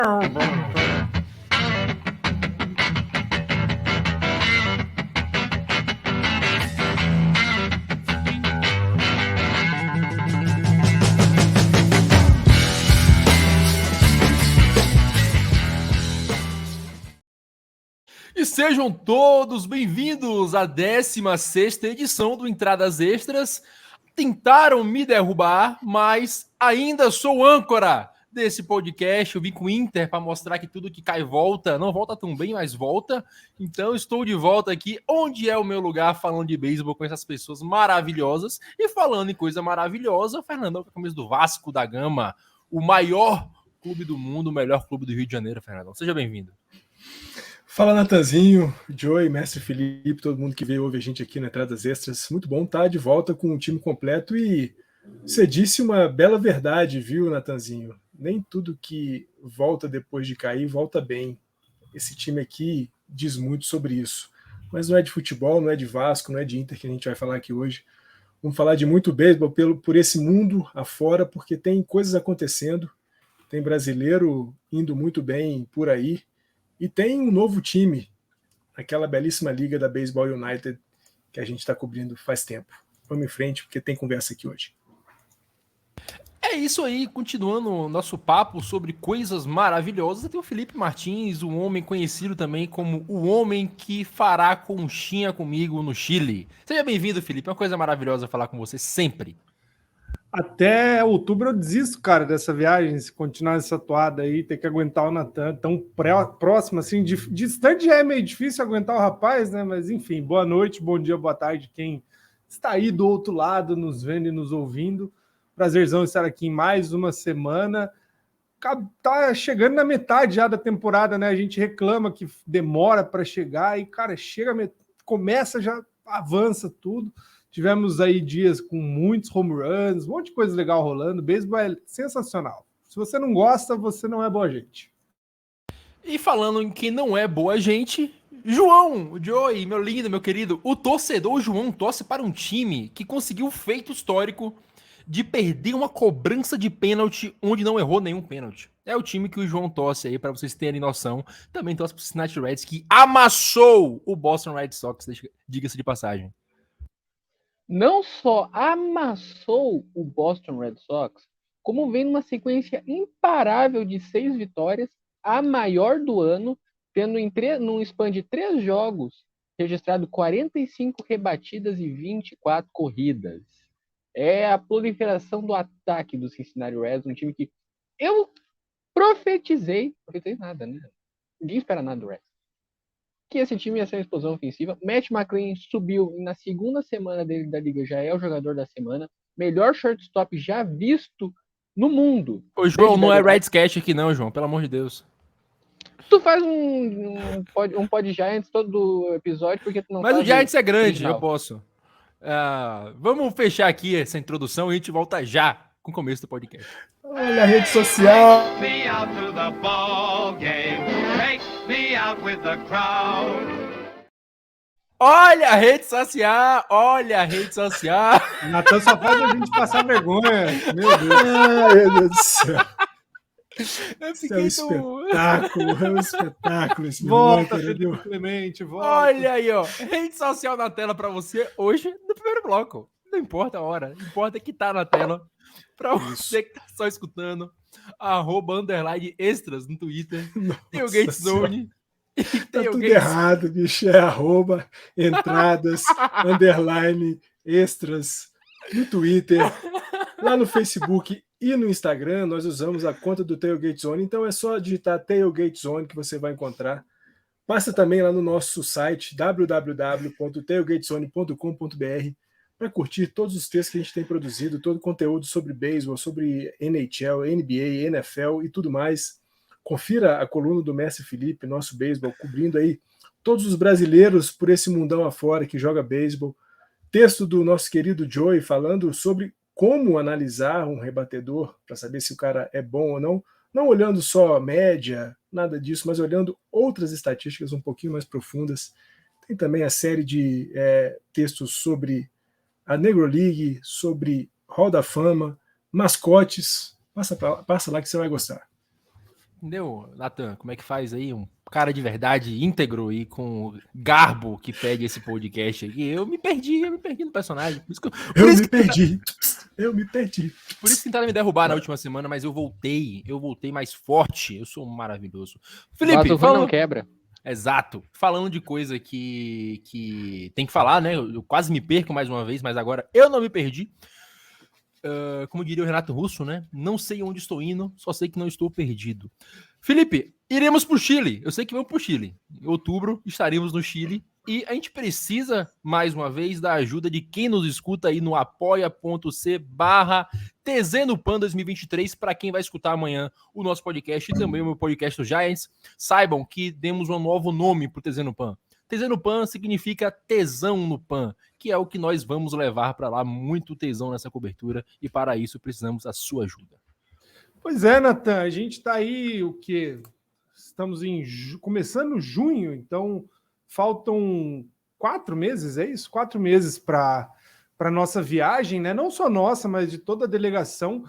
E sejam todos bem-vindos à 16ª edição do Entradas Extras. Tentaram me derrubar, mas ainda sou âncora desse podcast. Eu vim com o Inter para mostrar que tudo que cai volta. Não volta tão bem, mas volta. Então estou de volta aqui, onde é o meu lugar, falando de beisebol com essas pessoas maravilhosas. E falando em coisa maravilhosa, o Fernandão com a camisa do Vasco da Gama, o maior clube do mundo, o melhor clube do Rio de Janeiro, Fernandão. Seja bem-vindo. Fala, Natanzinho, Joey, Mestre Felipe, todo mundo que veio ouvir a gente aqui na Entradas Extras. Muito bom estar de volta com o time completo e você disse uma bela verdade, viu, Natanzinho? Nem tudo que volta depois de cair volta bem. Esse time aqui diz muito sobre isso. Mas não é de futebol, não é de Vasco, não é de Inter que a gente vai falar aqui hoje. Vamos falar de muito beisebol por esse mundo afora, porque tem coisas acontecendo, tem brasileiro indo muito bem por aí, e tem um novo time, aquela belíssima liga da Baseball United que a gente está cobrindo faz tempo. Vamos em frente, porque tem conversa aqui hoje. É isso aí, continuando o nosso papo sobre coisas maravilhosas, tem o Felipe Martins, um homem conhecido também como o homem que fará conchinha comigo no Chile. Seja bem-vindo, Felipe, é uma coisa maravilhosa falar com você sempre. Até outubro eu desisto, cara, dessa viagem, se continuar essa toada aí, ter que aguentar o Natan tão próximo, assim, distante já é meio difícil aguentar o rapaz, né? Mas enfim, boa noite, bom dia, boa tarde, quem está aí do outro lado, nos vendo e nos ouvindo. Prazerzão estar aqui em mais uma semana. Tá chegando na metade já da temporada, né? A gente reclama que demora para chegar e, cara, começa, já avança tudo. Tivemos aí dias com muitos home runs, um monte de coisa legal rolando. Beisebol é sensacional. Se você não gosta, você não é boa gente. E falando em quem não é boa gente, João, o Joey, meu lindo, meu querido, o torcedor João torce para um time que conseguiu o feito histórico de perder uma cobrança de pênalti onde não errou nenhum pênalti. É o time que o João torce aí, para vocês terem noção. Também torce para o Cincinnati Reds, que amassou o Boston Red Sox, diga-se de passagem. Não só amassou o Boston Red Sox, como vem numa sequência imparável de 6 vitórias, a maior do ano, tendo num span de 3 jogos, registrado 45 rebatidas e 24 corridas. É a proliferação do ataque do Cincinnati Reds, um time que eu profetizei nada, né? Ninguém espera nada do Reds. Que esse time ia ser uma explosão ofensiva. Matt McLain subiu na segunda semana dele da liga, já é o jogador da semana. Melhor shortstop já visto no mundo. Ô, João, não é Reds Cash aqui não, João, pelo amor de Deus. Tu faz um pod Giants todo episódio, porque tu não Mas faz o Giants é grande, original. eu posso. Vamos fechar aqui essa introdução e a gente volta já com o começo do podcast. Olha a rede social. Olha a rede social, olha a rede social. Natan só faz a gente passar vergonha. Meu Deus. Ai, meu Deus do céu. Eu Isso é um espetáculo esse Volta, meu Felipe Clemente, volta. Olha aí, ó. Rede social na tela pra você hoje no primeiro bloco. Não importa a hora, importa que tá na tela. Pra você que tá só escutando, @_extras no Twitter. Tem o Gate Zone. Tá tudo errado, bicho. É @entradas, _extras no Twitter, lá no Facebook e no Instagram. Nós usamos a conta do Tailgate Zone, então é só digitar Tailgate Zone que você vai encontrar. Passa também lá no nosso site www.tailgatezone.com.br para curtir todos os textos que a gente tem produzido, todo o conteúdo sobre beisebol, sobre NHL, NBA, NFL e tudo mais. Confira a coluna do Mestre Felipe, nosso beisebol, cobrindo aí todos os brasileiros por esse mundão afora que joga beisebol. Texto do nosso querido Joey falando sobre como analisar um rebatedor para saber se o cara é bom ou não. Não olhando só média, nada disso, mas olhando outras estatísticas um pouquinho mais profundas. Tem também a série de textos sobre a Negro League, sobre Hall da Fama, mascotes. Passa lá que você vai gostar. Entendeu, Natan? Como é que faz aí um cara de verdade íntegro e com garbo que pede esse podcast aqui? Eu me perdi no personagem. Por isso que Eu me perdi. Por isso que tentaram me derrubar na última semana, mas eu voltei mais forte. Eu sou maravilhoso. Felipe, Vaso ruim não quebra. Exato. Falando de coisa que tem que falar, né? Eu quase me perco mais uma vez, mas agora eu não me perdi. Como diria o Renato Russo, né? Não sei onde estou indo, só sei que não estou perdido. Felipe, iremos para o Chile. Eu sei que vamos para o Chile. Em outubro estaremos no Chile e a gente precisa, mais uma vez, da ajuda de quem nos escuta aí no apoia.c/TZNopan 2023, para quem vai escutar amanhã o nosso podcast e também o meu podcast do Giants. Saibam que demos um novo nome para o TZ no Pan. TZ no Pan significa tesão no pan, que é o que nós vamos levar para lá, muito tesão nessa cobertura, e para isso precisamos da sua ajuda. Pois é, Natan, a gente está aí, o quê? Estamos começando junho, então faltam 4 meses, é isso? 4 meses para a nossa viagem, né? Não só nossa, mas de toda a delegação.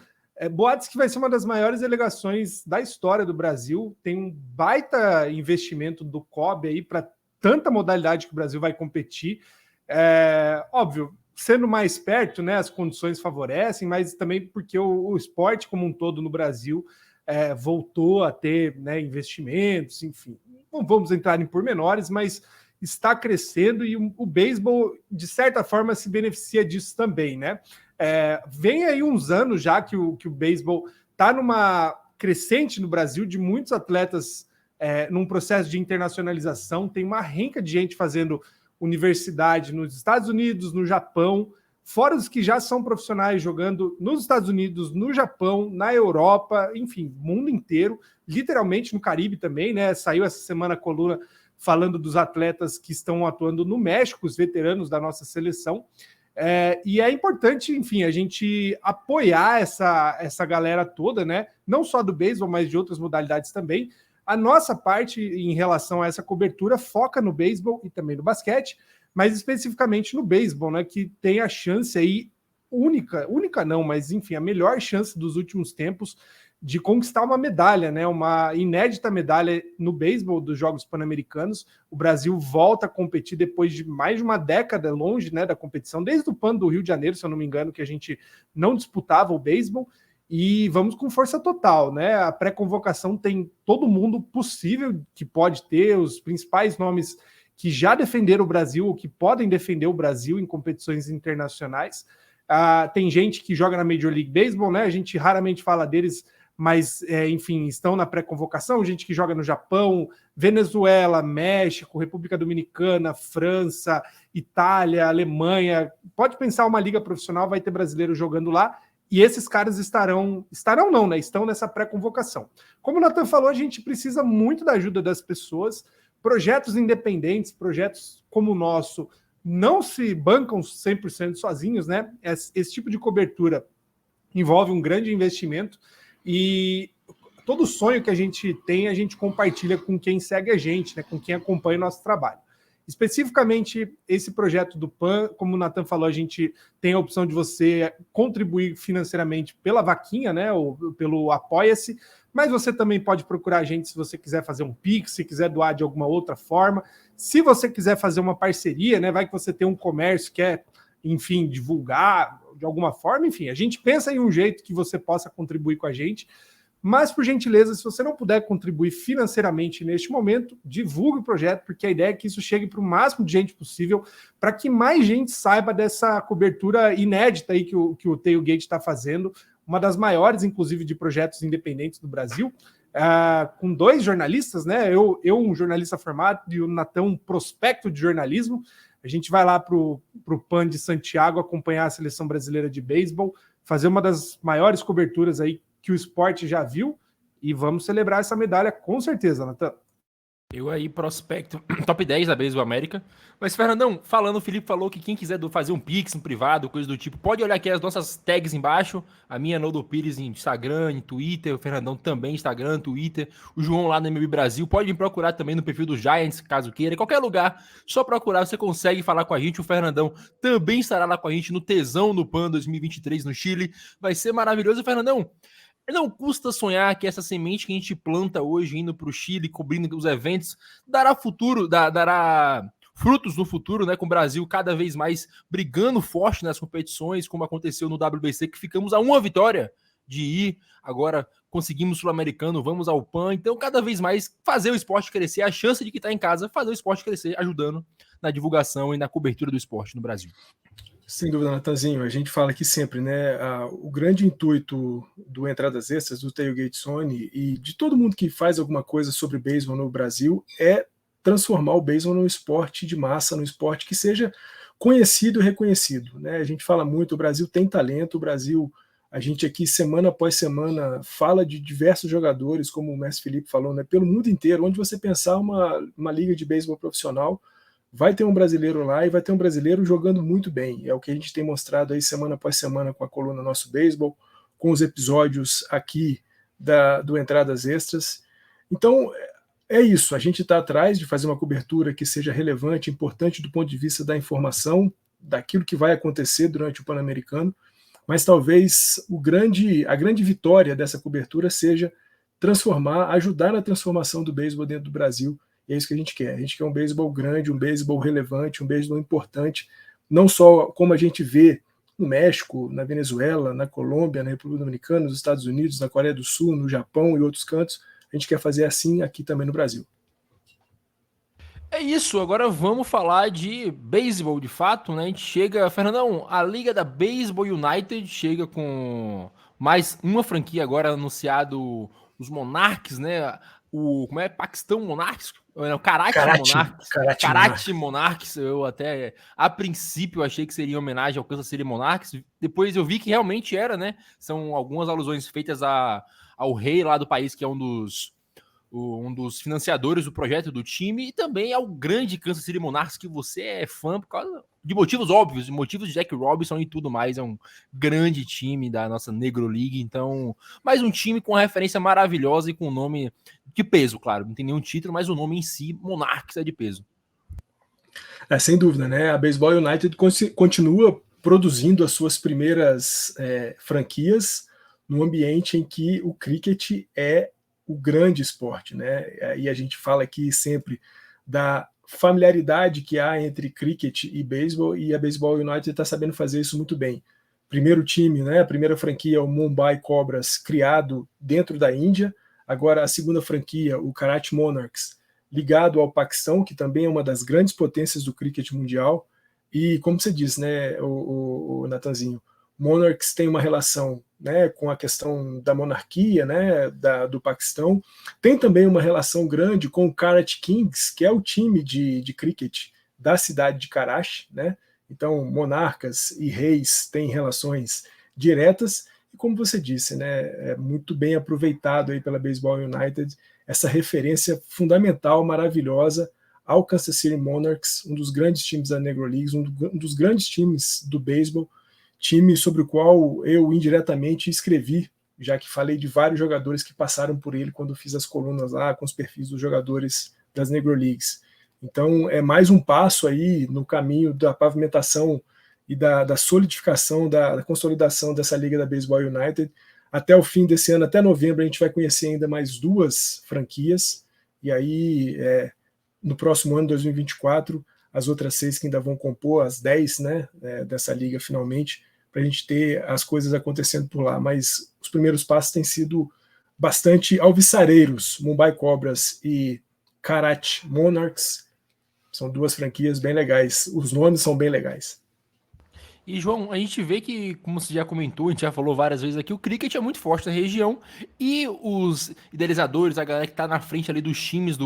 Boatos que vai ser uma das maiores delegações da história do Brasil, tem um baita investimento do COB aí para tanta modalidade que o Brasil vai competir. Óbvio, sendo mais perto, né, as condições favorecem, mas também porque o esporte como um todo no Brasil voltou a ter, né, investimentos, enfim. Não vamos entrar em pormenores, mas está crescendo e o beisebol, de certa forma, se beneficia disso também, né? Vem aí uns anos já que o beisebol está numa crescente no Brasil de muitos atletas num processo de internacionalização, tem uma renca de gente fazendo universidade nos Estados Unidos, no Japão, fora os que já são profissionais jogando nos Estados Unidos, no Japão, na Europa, enfim, mundo inteiro, literalmente no Caribe também, né? Saiu essa semana a coluna falando dos atletas que estão atuando no México, os veteranos da nossa seleção. E é importante, enfim, a gente apoiar essa galera toda, né? Não só do beisebol, mas de outras modalidades também. A nossa parte em relação a essa cobertura foca no beisebol e também no basquete, mas especificamente no beisebol, né, que tem a chance aí única não, mas enfim, a melhor chance dos últimos tempos de conquistar uma medalha, né, uma inédita medalha no beisebol dos Jogos Pan-Americanos. O Brasil volta a competir depois de mais de uma década longe, né, da competição, desde o PAN do Rio de Janeiro, se eu não me engano, que a gente não disputava o beisebol. E vamos com força total, né? A pré-convocação tem todo mundo possível que pode ter, os principais nomes que já defenderam o Brasil, ou que podem defender o Brasil em competições internacionais. Tem gente que joga na Major League Baseball, né? A gente raramente fala deles, mas, enfim, estão na pré-convocação. Gente que joga no Japão, Venezuela, México, República Dominicana, França, Itália, Alemanha. Pode pensar uma liga profissional, vai ter brasileiro jogando lá. E esses caras estão nessa pré-convocação. Como o Natan falou, a gente precisa muito da ajuda das pessoas. Projetos independentes, projetos como o nosso, não se bancam 100% sozinhos, né? Esse tipo de cobertura envolve um grande investimento e todo sonho que a gente tem, a gente compartilha com quem segue a gente, né? Com quem acompanha o nosso trabalho. Especificamente, esse projeto do PAN, como o Natan falou, a gente tem a opção de você contribuir financeiramente pela vaquinha, né, ou pelo Apoia-se, mas você também pode procurar a gente se você quiser fazer um Pix, se quiser doar de alguma outra forma. Se você quiser fazer uma parceria, né, vai que você tem um comércio que quer, enfim, divulgar de alguma forma, enfim, a gente pensa em um jeito que você possa contribuir com a gente. Mas, por gentileza, se você não puder contribuir financeiramente neste momento, divulgue o projeto, porque a ideia é que isso chegue para o máximo de gente possível, para que mais gente saiba dessa cobertura inédita aí que o Tailgate está fazendo, uma das maiores, inclusive, de projetos independentes do Brasil, com 2 jornalistas, né? Eu um jornalista formado, e o Natan, um prospecto de jornalismo. A gente vai lá para o PAN de Santiago acompanhar a seleção brasileira de beisebol, fazer uma das maiores coberturas aí que o esporte já viu, e vamos celebrar essa medalha com certeza, Natan. Eu aí, prospecto, top 10 da Beisebol América. Mas, Fernandão, o Felipe falou que quem quiser fazer um Pix, um privado, coisa do tipo, pode olhar aqui as nossas tags embaixo. A minha, Noldo Pires, em Instagram, em Twitter. O Fernandão também, Instagram, Twitter. O João lá no MLB Brasil. Pode me procurar também no perfil do Giants, caso queira. Em qualquer lugar, só procurar, você consegue falar com a gente. O Fernandão também estará lá com a gente no Tesão no PAN 2023 no Chile. Vai ser maravilhoso. Fernandão, Não custa sonhar que essa semente que a gente planta hoje, indo para o Chile, cobrindo os eventos, dará frutos no futuro, né? Com o Brasil cada vez mais brigando forte nas competições, como aconteceu no WBC, que ficamos a uma vitória de ir. Agora conseguimos Sul-Americano, vamos ao PAN. Então, cada vez mais fazer o esporte crescer, a chance de que está em casa, fazer o esporte crescer, ajudando na divulgação e na cobertura do esporte no Brasil. Sem dúvida, Natanzinho, a gente fala aqui sempre, né? O grande intuito do Entradas Extras, do Tailgate Zone e de todo mundo que faz alguma coisa sobre beisebol no Brasil é transformar o beisebol num esporte de massa, num esporte que seja conhecido e reconhecido, né? A gente fala muito, o Brasil tem talento, o Brasil, a gente aqui semana após semana fala de diversos jogadores, como o Mestre Felipe falou, né? Pelo mundo inteiro, onde você pensar uma liga de beisebol profissional, vai ter um brasileiro lá e vai ter um brasileiro jogando muito bem. É o que a gente tem mostrado aí semana após semana com a coluna Nosso Beisebol, com os episódios aqui do Entradas Extras. Então, é isso. A gente está atrás de fazer uma cobertura que seja relevante, importante do ponto de vista da informação, daquilo que vai acontecer durante o Pan-Americano, mas talvez a grande vitória dessa cobertura seja ajudar na transformação do beisebol dentro do Brasil. E é isso que a gente quer. A gente quer um beisebol grande, um beisebol relevante, um beisebol importante, não só como a gente vê no México, na Venezuela, na Colômbia, na República Dominicana, nos Estados Unidos, na Coreia do Sul, no Japão e outros cantos. A gente quer fazer assim aqui também no Brasil. É isso, agora vamos falar de beisebol de fato, né? A gente chega, Fernandão, a Liga da Baseball United chega com mais uma franquia agora anunciado, os Monarchs, né? Como é? Paquistão Monarchs? Não, Karate Monarchs. Eu até, a princípio, achei que seria em homenagem ao Kansas City Monarchs. Depois eu vi que realmente era, né? São algumas alusões feitas ao rei lá do país, que é um dos financiadores do projeto do time, e também ao grande Kansas City Monarchs, que você é fã por causa de motivos óbvios, motivos de Jack Robinson e tudo mais. É um grande time da nossa Negro League, então, mais um time com uma referência maravilhosa e com um nome de peso, claro. Não tem nenhum título, mas o nome em si, Monarchs, é de peso. Sem dúvida, né? A Baseball United continua produzindo as suas primeiras franquias num ambiente em que o cricket é o grande esporte, né? E a gente fala aqui sempre da familiaridade que há entre cricket e beisebol, e a Baseball United está sabendo fazer isso muito bem. Primeiro time, né? A primeira franquia, o Mumbai Cobras, criado dentro da Índia. Agora a segunda franquia, o Karate Monarchs, ligado ao Paquistão, que também é uma das grandes potências do cricket mundial. E como você disse, né, o Natanzinho, Monarchs tem uma relação, né, com a questão da monarquia, né, do Paquistão. Tem também uma relação grande com o Karate Kings, que é o time de cricket da cidade de Karachi, né? Então, monarcas e reis têm relações diretas. E como você disse, né, é muito bem aproveitado aí pela Baseball United essa referência fundamental, maravilhosa ao Kansas City Monarchs, um dos grandes times da Negro Leagues, um dos grandes times do beisebol, time sobre o qual eu indiretamente escrevi, já que falei de vários jogadores que passaram por ele quando fiz as colunas lá com os perfis dos jogadores das Negro Leagues. Então é mais um passo aí no caminho da pavimentação e da solidificação, da consolidação dessa Liga da Baseball United. Até o fim desse ano, até novembro, a gente vai conhecer ainda mais 2 franquias, e aí no próximo ano, 2024, as outras 6 que ainda vão compor, as 10, né, dessa liga finalmente, para a gente ter as coisas acontecendo por lá. Mas os primeiros passos têm sido bastante alvissareiros. Mumbai Cobras e Karate Monarchs são 2 franquias bem legais. Os nomes são bem legais. E, João, a gente vê que, como você já comentou, a gente já falou várias vezes aqui, o cricket é muito forte na região e os idealizadores, a galera que tá na frente ali dos times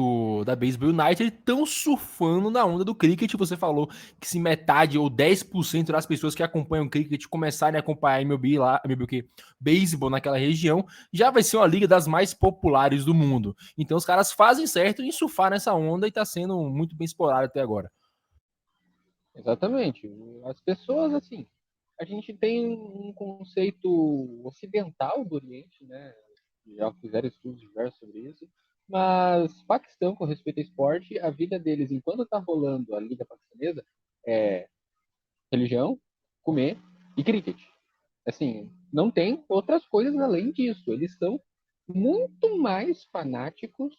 da Baseball United, estão surfando na onda do cricket. Você falou que se metade ou 10% das pessoas que acompanham o cricket começarem a acompanhar MLB lá, MLB o quê? Baseball naquela região, já vai ser uma liga das mais populares do mundo. Então os caras fazem certo em surfar nessa onda e tá sendo muito bem explorado até agora. Exatamente. As pessoas, assim, a gente tem um conceito ocidental do Oriente, né? Já fizeram estudos diversos sobre isso, mas Paquistão, com respeito ao esporte, a vida deles, enquanto está rolando a Liga Paquistanesa, é religião, comer e cricket. assim, não tem outras coisas além disso. Eles são muito mais fanáticos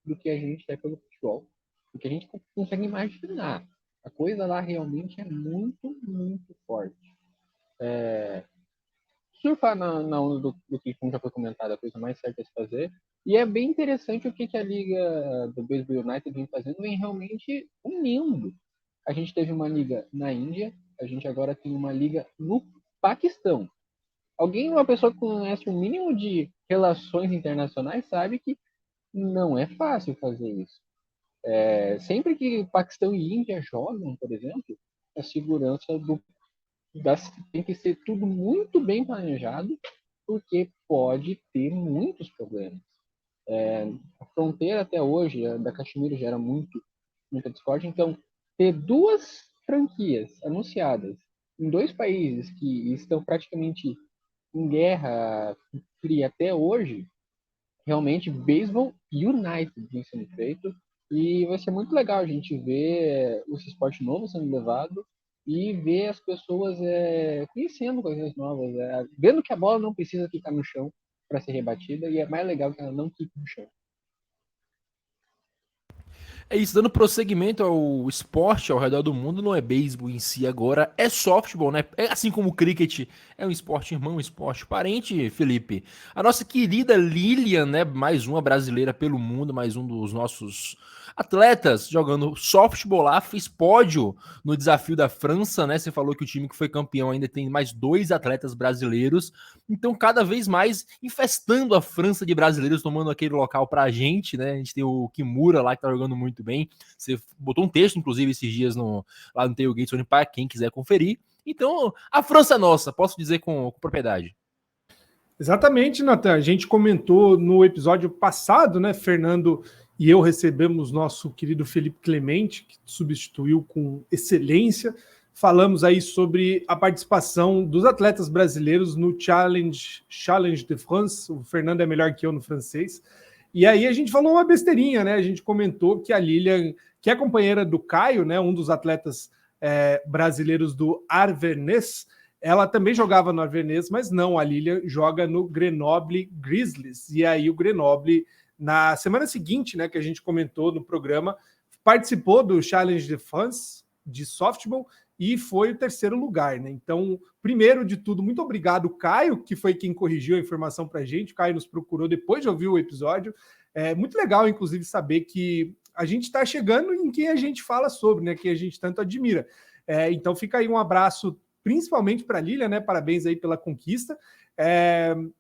do que a gente é pelo futebol, do que a gente consegue imaginar. A coisa lá realmente é muito, muito forte. Surfar na onda do que, como já foi comentado, a coisa mais certa a se fazer. E é bem interessante o que a Liga do Baseball United vem fazendo, vem realmente unindo. A gente teve uma liga na Índia, a gente agora tem uma liga no Paquistão. Uma pessoa que conhece o mínimo de relações internacionais, sabe que não é fácil fazer isso. Sempre que Paquistão e Índia jogam, por exemplo, a segurança tem que ser tudo muito bem planejado, porque pode ter muitos problemas. A fronteira até hoje da Caxemira gera muita discórdia, então ter duas franquias anunciadas em dois países que estão praticamente em guerra fria até hoje, realmente Baseball United vem sendo feito, e vai ser muito legal a gente ver esse esporte novo sendo levado e ver as pessoas conhecendo coisas novas, vendo que a bola não precisa ficar no chão para ser rebatida, e é mais legal que ela não fique no chão. É isso, dando prosseguimento ao esporte ao redor do mundo, não é beisebol em si agora, é softball, né? É assim como o cricket é um esporte irmão, um esporte parente, Felipe. A nossa querida Lilian, né? Mais uma brasileira pelo mundo, mais um dos nossos atletas jogando softball lá, fez pódio no desafio da França, né? Você falou que o time que foi campeão ainda tem mais 2 atletas brasileiros, então cada vez mais infestando a França de brasileiros, tomando aquele local pra gente, né? A gente tem o Kimura lá que tá jogando muito bem. Você botou um texto, inclusive, esses dias lá no Tailgate, para quem quiser conferir. Então, a França é nossa, posso dizer com propriedade. Exatamente, Natan. A gente comentou no episódio passado, né? Fernando e eu recebemos nosso querido Felipe Clemente, que substituiu com excelência. Falamos aí sobre a participação dos atletas brasileiros no Challenge de France. O Fernando é melhor que eu no francês. E aí a gente falou uma besteirinha, né? A gente comentou que a Lilian, que é companheira do Caio, né? Um dos atletas brasileiros do Arvernès, ela também jogava no Arvernès, mas não, a Lilian joga no Grenoble Grizzlies. E aí o Grenoble, na semana seguinte, né, que a gente comentou no programa, participou do Challenge de France de softball e foi o 3º lugar, né? Então, primeiro de tudo, muito obrigado, Caio, que foi quem corrigiu a informação para a gente. O Caio nos procurou depois de ouvir o episódio. É muito legal, inclusive, saber que a gente está chegando em quem a gente fala sobre, né? Quem a gente tanto admira. Então, fica aí um abraço, principalmente para a Lilian, né? Parabéns aí pela conquista.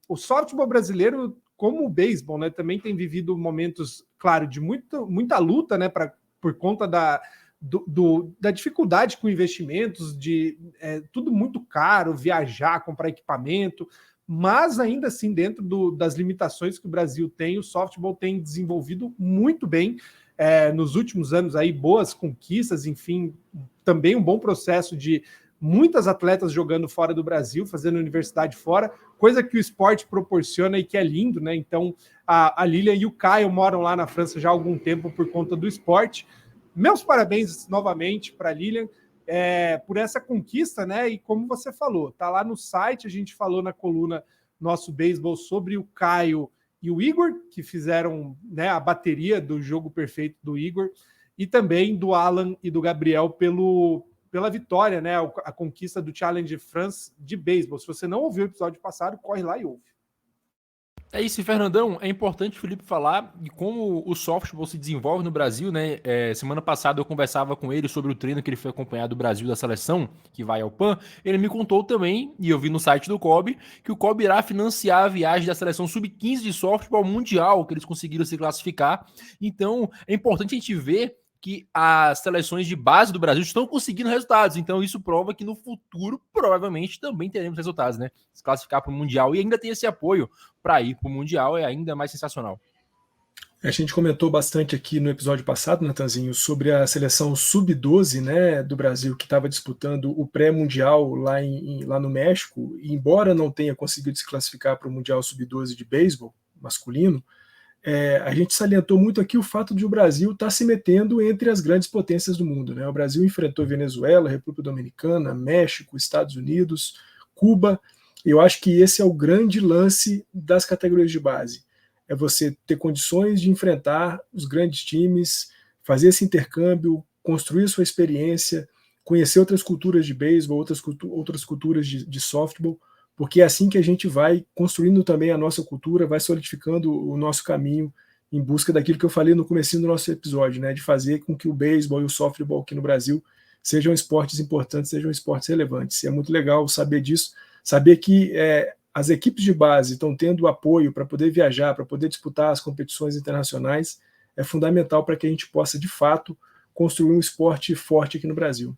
O softball brasileiro, como o beisebol, né? Também tem vivido momentos, claro, de muita luta, né? Por conta da dificuldade com investimentos, de tudo muito caro, viajar, comprar equipamento, mas ainda assim, dentro das limitações que o Brasil tem, o softball tem desenvolvido muito bem nos últimos anos, aí boas conquistas, enfim, também um bom processo de muitas atletas jogando fora do Brasil, fazendo universidade fora, coisa que o esporte proporciona e que é lindo, né? Então, a Lilian e o Caio moram lá na França já há algum tempo por conta do esporte. Meus parabéns novamente para a Lilian por essa conquista, né? E como você falou, tá lá no site, a gente falou na coluna Nosso Beisebol sobre o Caio e o Igor, que fizeram, né, a bateria do jogo perfeito do Igor, e também do Alan e do Gabriel pela vitória, né? A conquista do Challenge France de beisebol. Se você não ouviu o episódio passado, corre lá e ouve. É isso, Fernandão. É importante o Felipe falar de como o softball se desenvolve no Brasil, né? Semana passada eu conversava com ele sobre o treino que ele foi acompanhar do Brasil da seleção, que vai ao PAN. Ele me contou também, e eu vi no site do COB, que o COB irá financiar a viagem da seleção sub-15 de softball mundial, que eles conseguiram se classificar. Então, é importante a gente ver que as seleções de base do Brasil estão conseguindo resultados. Então, isso prova que no futuro, provavelmente, também teremos resultados, né? Se classificar para o Mundial e ainda ter esse apoio para ir para o Mundial é ainda mais sensacional. A gente comentou bastante aqui no episódio passado, Natanzinho, sobre a seleção sub-12, né, do Brasil, que estava disputando o pré-mundial lá no México, e embora não tenha conseguido se classificar para o Mundial sub-12 de beisebol masculino, a gente salientou muito aqui o fato de o Brasil estar se metendo entre as grandes potências do mundo, né? O Brasil enfrentou Venezuela, República Dominicana, México, Estados Unidos, Cuba, Eu acho que esse é o grande lance das categorias de base. É você ter condições de enfrentar os grandes times, fazer esse intercâmbio, construir sua experiência, conhecer outras culturas de beisebol, outras culturas de softball, porque é assim que a gente vai construindo também a nossa cultura, vai solidificando o nosso caminho em busca daquilo que eu falei no comecinho do nosso episódio, né, de fazer com que o beisebol e o softball aqui no Brasil sejam esportes importantes, sejam esportes relevantes. E é muito legal saber disso, saber que as equipes de base estão tendo apoio para poder viajar, para poder disputar as competições internacionais, é fundamental para que a gente possa, de fato, construir um esporte forte aqui no Brasil.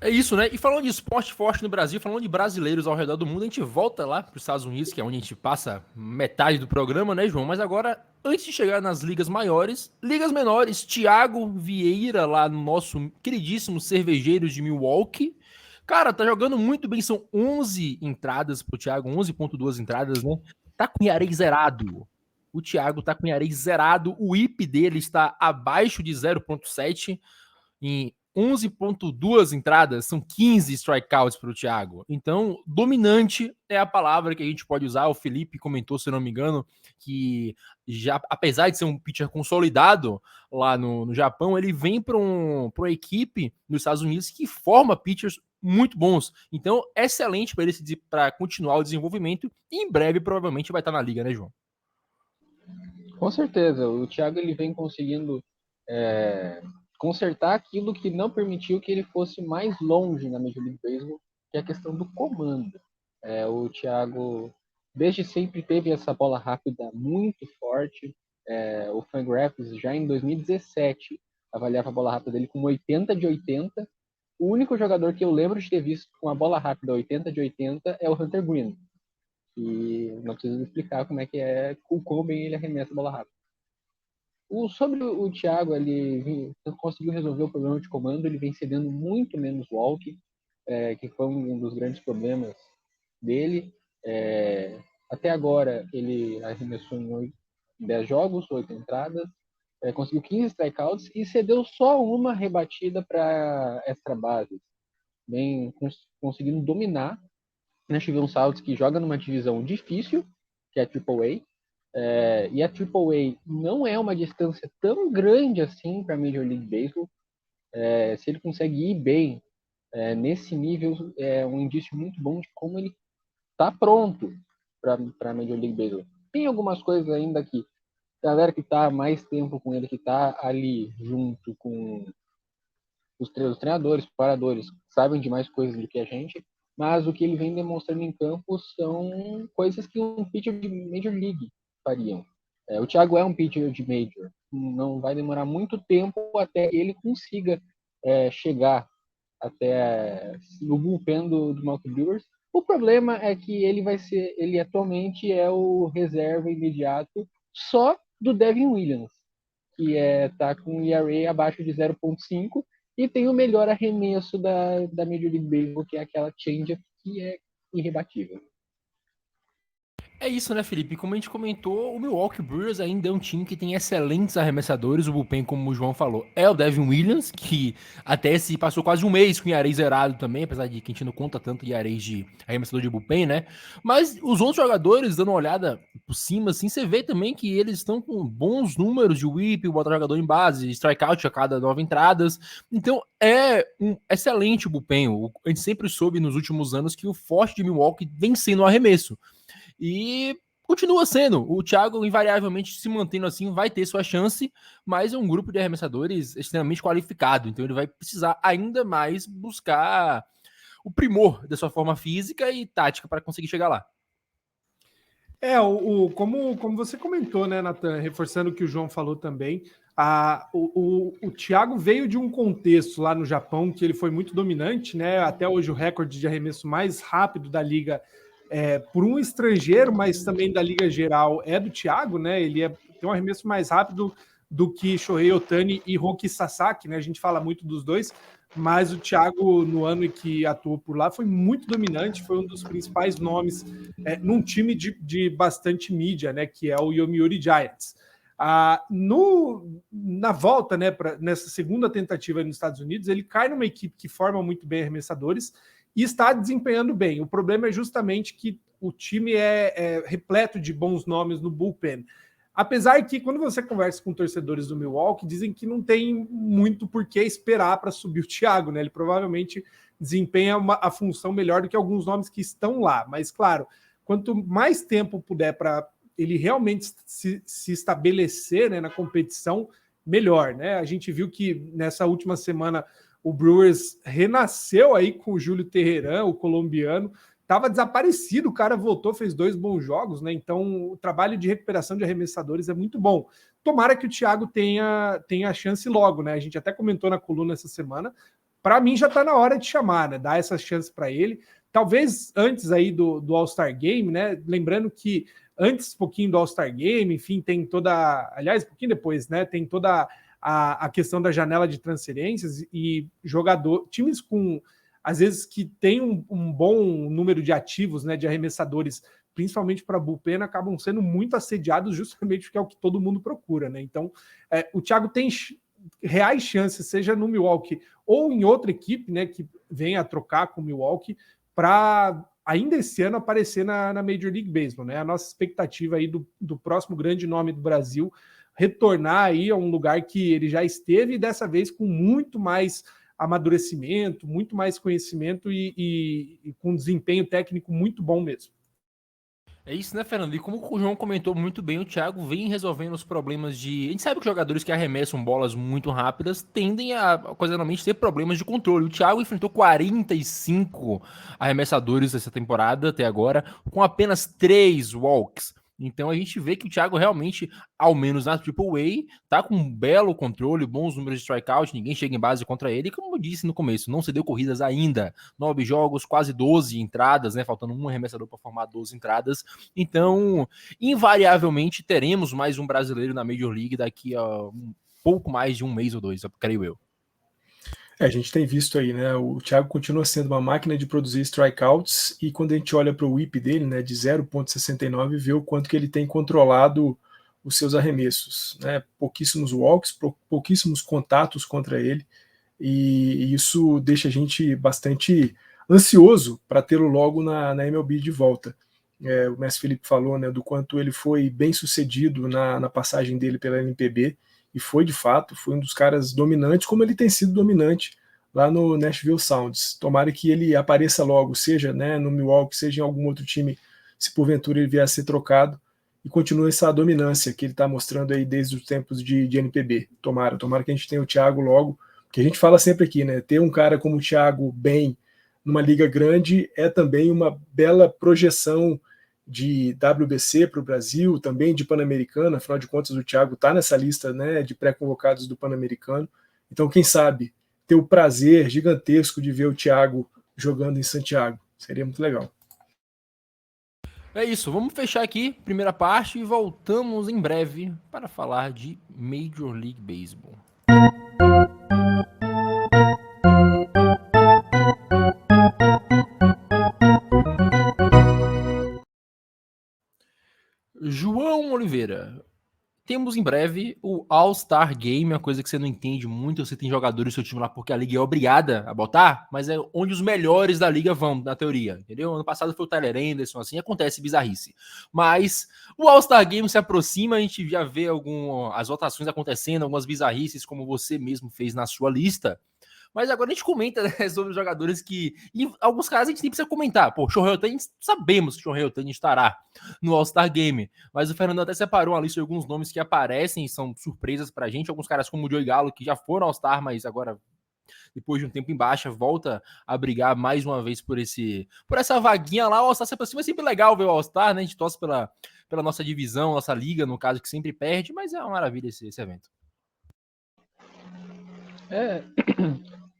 É isso, né? E falando de esporte forte no Brasil, falando de brasileiros ao redor do mundo, a gente volta lá para os Estados Unidos, que é onde a gente passa metade do programa, né, João? Mas agora, antes de chegar nas ligas maiores, ligas menores, Thiago Vieira, lá no nosso queridíssimo Cervejeiros de Milwaukee. Cara, tá jogando muito bem, são 11 entradas pro Thiago, 11.2 entradas, né? Tá com ERA zerado. O Thiago tá com ERA zerado, o IP dele está abaixo de 0.7 em 11.2 entradas, são 15 strikeouts para o Thiago. Então, dominante é a palavra que a gente pode usar. O Felipe comentou, se não me engano, que já, apesar de ser um pitcher consolidado lá no Japão, ele vem para uma equipe nos Estados Unidos que forma pitchers muito bons. Então, excelente para ele para continuar o desenvolvimento e em breve provavelmente vai estar na liga, né, João? Com certeza, o Thiago ele vem conseguindo consertar aquilo que não permitiu que ele fosse mais longe na Major League Baseball, que é a questão do comando. O Thiago, desde sempre, teve essa bola rápida muito forte. O Fangraphs, já em 2017, avaliava a bola rápida dele com 80 de 80. O único jogador que eu lembro de ter visto com a bola rápida 80 de 80 é o Hunter Green. E não preciso explicar como é que o quão bem ele arremessa a bola rápida. Sobre o Thiago, ele conseguiu resolver o problema de comando, ele vem cedendo muito menos walk, que foi um dos grandes problemas dele. Até agora, ele arremessou em 10 jogos, 8 entradas, conseguiu 15 strikeouts e cedeu só uma rebatida para extra bases, bem conseguindo dominar. Nashville Gonçalves, que joga numa divisão difícil, que é a AAA, e a AAA não é uma distância tão grande assim para a Major League Baseball. Se ele consegue ir bem nesse nível, é um indício muito bom de como ele está pronto para a Major League Baseball. Tem algumas coisas ainda que a galera que está há mais tempo com ele, que está ali junto com os treinadores, preparadores, sabem de mais coisas do que a gente, mas o que ele vem demonstrando em campo são coisas que um pitcher de Major League fariam. O Thiago é um pitcher de Major, não vai demorar muito tempo até ele consiga chegar até no bullpen do Milwaukee Brewers. O problema é que ele atualmente é o reserva imediato só do Devin Williams, que tá com ERA abaixo de 0.5 e tem o melhor arremesso da Major League Baseball, que é aquela changeup que é irrebatível. É isso, né, Felipe? Como a gente comentou, o Milwaukee Brewers ainda é um time que tem excelentes arremessadores. O bullpen, como o João falou, é o Devin Williams, que até se passou quase um mês com o ERA zerado também, apesar de que a gente não conta tanto de ERA de arremessador de bullpen, né? Mas os outros jogadores, dando uma olhada por cima, assim, você vê também que eles estão com bons números de whip, botar jogador em base, strikeout a cada 9 entradas. Então, é um excelente bullpen. A gente sempre soube nos últimos anos que o forte de Milwaukee vem sendo o arremesso. E continua sendo. O Thiago, invariavelmente, se mantendo assim, vai ter sua chance, mas é um grupo de arremessadores extremamente qualificado. Então ele vai precisar ainda mais buscar o primor da sua forma física e tática para conseguir chegar lá. Como você comentou, né, Nathan, reforçando o que o João falou também, o Thiago veio de um contexto lá no Japão que ele foi muito dominante, né? Até hoje o recorde de arremesso mais rápido da liga por um estrangeiro, mas também da Liga Geral, é do Thiago, né? Ele tem um arremesso mais rápido do que Shohei Ohtani e Roki Sasaki, né? A gente fala muito dos dois, mas o Thiago, no ano em que atuou por lá, foi muito dominante, foi um dos principais nomes num time de bastante mídia, né? Que é o Yomiuri Giants. Na volta, né, nessa segunda tentativa nos Estados Unidos, ele cai numa equipe que forma muito bem arremessadores e está desempenhando bem. O problema é justamente que o time é repleto de bons nomes no bullpen. Apesar que, quando você conversa com torcedores do Milwaukee, dizem que não tem muito por que esperar para subir o Thiago, né? Ele provavelmente desempenha a função melhor do que alguns nomes que estão lá. Mas, claro, quanto mais tempo puder para ele realmente se estabelecer, né, na competição, melhor, né? A gente viu que nessa última semana o Brewers renasceu aí com o Júlio Teheran, o colombiano. Estava desaparecido, o cara voltou, fez 2 bons jogos, né? Então o trabalho de recuperação de arremessadores é muito bom. Tomara que o Thiago tenha a chance logo, né? A gente até comentou na coluna essa semana. Para mim já está na hora de chamar, né? Dar essa chance para ele. Talvez antes aí do All-Star Game, né? Lembrando que antes, um pouquinho do All-Star Game, enfim, tem toda. Aliás, um pouquinho depois, né? Tem toda a questão da janela de transferências e times com, às vezes, que tem um bom número de ativos, né? De arremessadores, principalmente para bullpen, acabam sendo muito assediados, justamente porque é o que todo mundo procura, né? Então, o Thiago tem reais chances, seja no Milwaukee ou em outra equipe, né? Que venha a trocar com o Milwaukee, para ainda esse ano aparecer na Major League Baseball, né? A nossa expectativa aí do próximo grande nome do Brasil retornar aí a um lugar que ele já esteve, e dessa vez com muito mais amadurecimento, muito mais conhecimento e com desempenho técnico muito bom mesmo. É isso, né, Fernando? E como o João comentou muito bem, o Thiago vem resolvendo os problemas de... A gente sabe que jogadores que arremessam bolas muito rápidas tendem a, ocasionalmente, ter problemas de controle. O Thiago enfrentou 45 arremessadores essa temporada até agora, com apenas 3 walks. Então a gente vê que o Thiago realmente, ao menos na Triple A, tá com um belo controle, bons números de strikeout, ninguém chega em base contra ele. E como eu disse no começo, não cedeu corridas ainda. 9 jogos, quase 12 entradas, né? Faltando um arremessador para formar 12 entradas. Então, invariavelmente, teremos mais um brasileiro na Major League daqui a um pouco mais de um mês ou 2, creio eu. A gente tem visto aí, né? O Thiago continua sendo uma máquina de produzir strikeouts, e quando a gente olha para o whip dele, né, de 0,69, vê o quanto que ele tem controlado os seus arremessos, né? Pouquíssimos walks, pouquíssimos contatos contra ele, e isso deixa a gente bastante ansioso para tê-lo logo na MLB de volta. O Mestre Felipe falou, né, do quanto ele foi bem sucedido na passagem dele pela NPB, e foi de fato, foi um dos caras dominantes, como ele tem sido dominante lá no Nashville Sounds. Tomara que ele apareça logo, seja, né, no Milwaukee, seja em algum outro time, se porventura ele vier a ser trocado, e continue essa dominância que ele está mostrando aí desde os tempos de NPB. Tomara que a gente tenha o Thiago logo, que a gente fala sempre aqui, né, ter um cara como o Thiago bem numa liga grande é também uma bela projeção de WBC para o Brasil, também de Pan-Americano. Afinal de contas, o Thiago está nessa lista, né, de pré-convocados do Pan-Americano. Então, quem sabe, ter o prazer gigantesco de ver o Thiago jogando em Santiago. Seria muito legal. É isso, vamos fechar aqui, primeira parte, e voltamos em breve para falar de Major League Baseball. João Oliveira, temos em breve o All-Star Game, uma coisa que você não entende muito, você tem jogadores do seu time lá porque a liga é obrigada a botar, mas é onde os melhores da liga vão, na teoria, entendeu? Ano passado foi o Tyler Anderson, assim, acontece bizarrice. Mas o All-Star Game se aproxima, a gente já vê as votações acontecendo, algumas bizarrices, como você mesmo fez na sua lista. Mas agora a gente comenta, né, sobre os jogadores que, em alguns casos, a gente nem precisa comentar. Pô, Shohei Ohtani, sabemos que Shohei Ohtani estará no All-Star Game. Mas o Fernando até separou uma lista de alguns nomes que aparecem e são surpresas pra gente. Alguns caras como o Joey Gallo, que já foram All-Star, mas agora, depois de um tempo em baixa, volta a brigar mais uma vez por essa vaguinha lá. O All-Star se aproxima, é sempre legal ver o All-Star, né? A gente torce pela nossa divisão, nossa liga, no caso, que sempre perde, mas é uma maravilha esse evento.